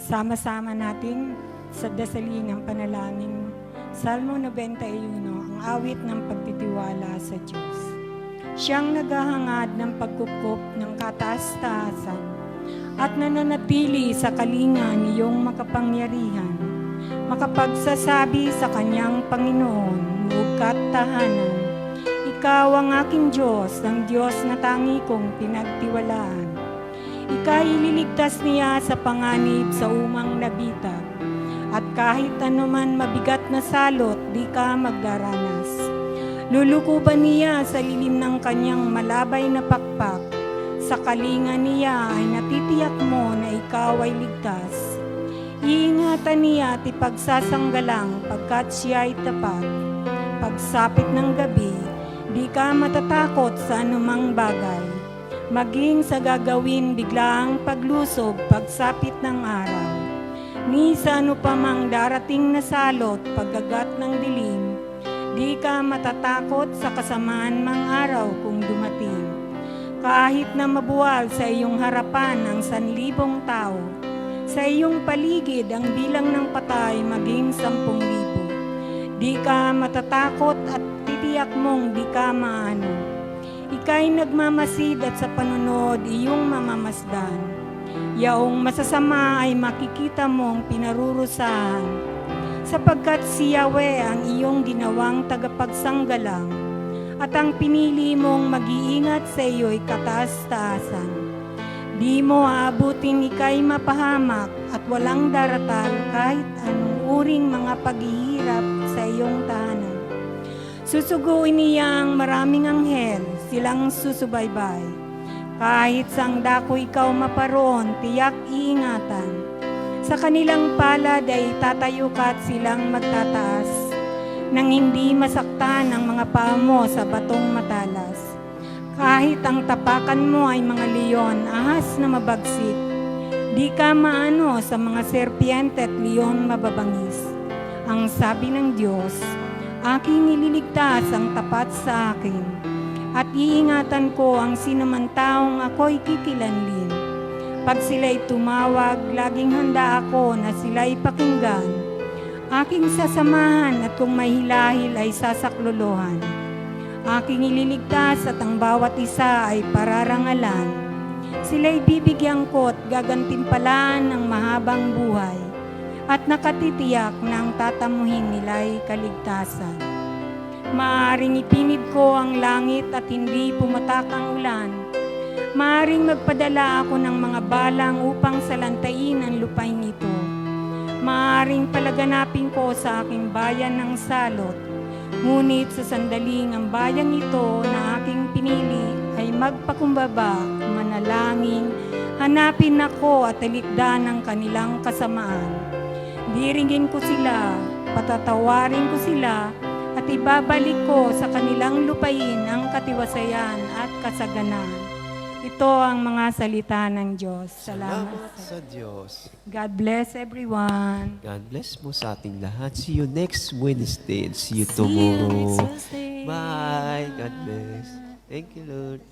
Sama-sama natin sa dasalin ng panalangin. Salmo 91, ang awit ng pagtitiwala sa Diyos. Siyang naghahangad ng pagkukup ng kataas-taasan at nananatili sa kalinga niyong makapangyarihan. Makapagsasabi sa kanyang Panginoon, mugat tahanan. Ikaw ang aking Diyos, ang Diyos na tangi kong pinagtiwalaan. Ika'y ililigtas niya sa panganib sa umang nabitag. At kahit anuman mabigat na salot, di ka magdaranas. Lulukuban niya sa lilim ng kanyang malabay na pakpak. Sa kalinga niya ay natitiyak mo na ikaw ay ligtas. Iingatan niya at ipagsasanggalang pagkat siya ay tapat. Pagsapit ng gabi, di ka matatakot sa anumang bagay. Maging sa gagawin biglaang paglusob pagsapit ng araw. Ni sa ano pa mang darating na salot pagagat ng dilim, di ka matatakot sa kasamaan mang araw kung dumating. Kahit na mabuwal sa iyong harapan ang 1,000 tao, sa iyong paligid ang bilang ng patay maging 10,000. Di ka matatakot at titiyak mong di ka maano. Ika'y nagmamasid at sa panunod iyong mamamasdan. Yaong masasama ay makikita mong pinarurusahan. sapagkat si Yahweh ang iyong ginawang tagapagsanggalang at ang pinili mong mag-iingat sa iyo'y kataas-taasan. Di mo aabutin ika'y mapahamak at walang daratal kahit anong uring mga paghihirap sa iyong tahanan. Susuguin niya ang maraming anghel, silang susubaybay. Kahit sang dako ikaw maparoon, tiyak iingatan. Sa kanilang palad ay tatayo ka at silang magtataas, nang hindi masaktan ang mga paa mo sa batong matalas. Kahit ang tapakan mo ay mga leon, ahas na mabagsik, di ka maano sa mga serpiente at leon mababangis. Ang sabi ng Diyos, aking ililigtas ang tapat sa akin, at iingatan ko ang sinumantaong ako'y kikilanlin. Pag sila'y tumawag, laging handa ako na sila'y pakinggan. Aking sasamahan at kung may hilahil ay sasaklolohan. Aking ililigtas at ang bawat isa ay pararangalan. Sila'y bibigyan ko at gagantimpalaan ng mahabang buhay. At nakatitiyak na ang tatamuhin nila'y kaligtasan. Maaring ipinid ko ang langit at hindi pumatak ang ulan. Maaring magpadala ako ng mga balang upang salantain ang lupain ito. Maaring palaganapin ko sa aking bayan ng salot. Ngunit sa sandaling ang bayang ito na aking pinili ay magpakumbaba, manalangin, hanapin ako at talikdan ang kanilang kasamaan. Diringin ko sila, patatawarin ko sila, at ibabalik ko sa kanilang lupain ang katiwasayan at kasaganan. Ito ang mga salita ng Diyos. Salamat. sa Diyos. God bless everyone. God bless mo sa ating lahat. See you next Wednesday and see you See you next tomorrow. Wednesday. Bye. God bless. Thank you, Lord.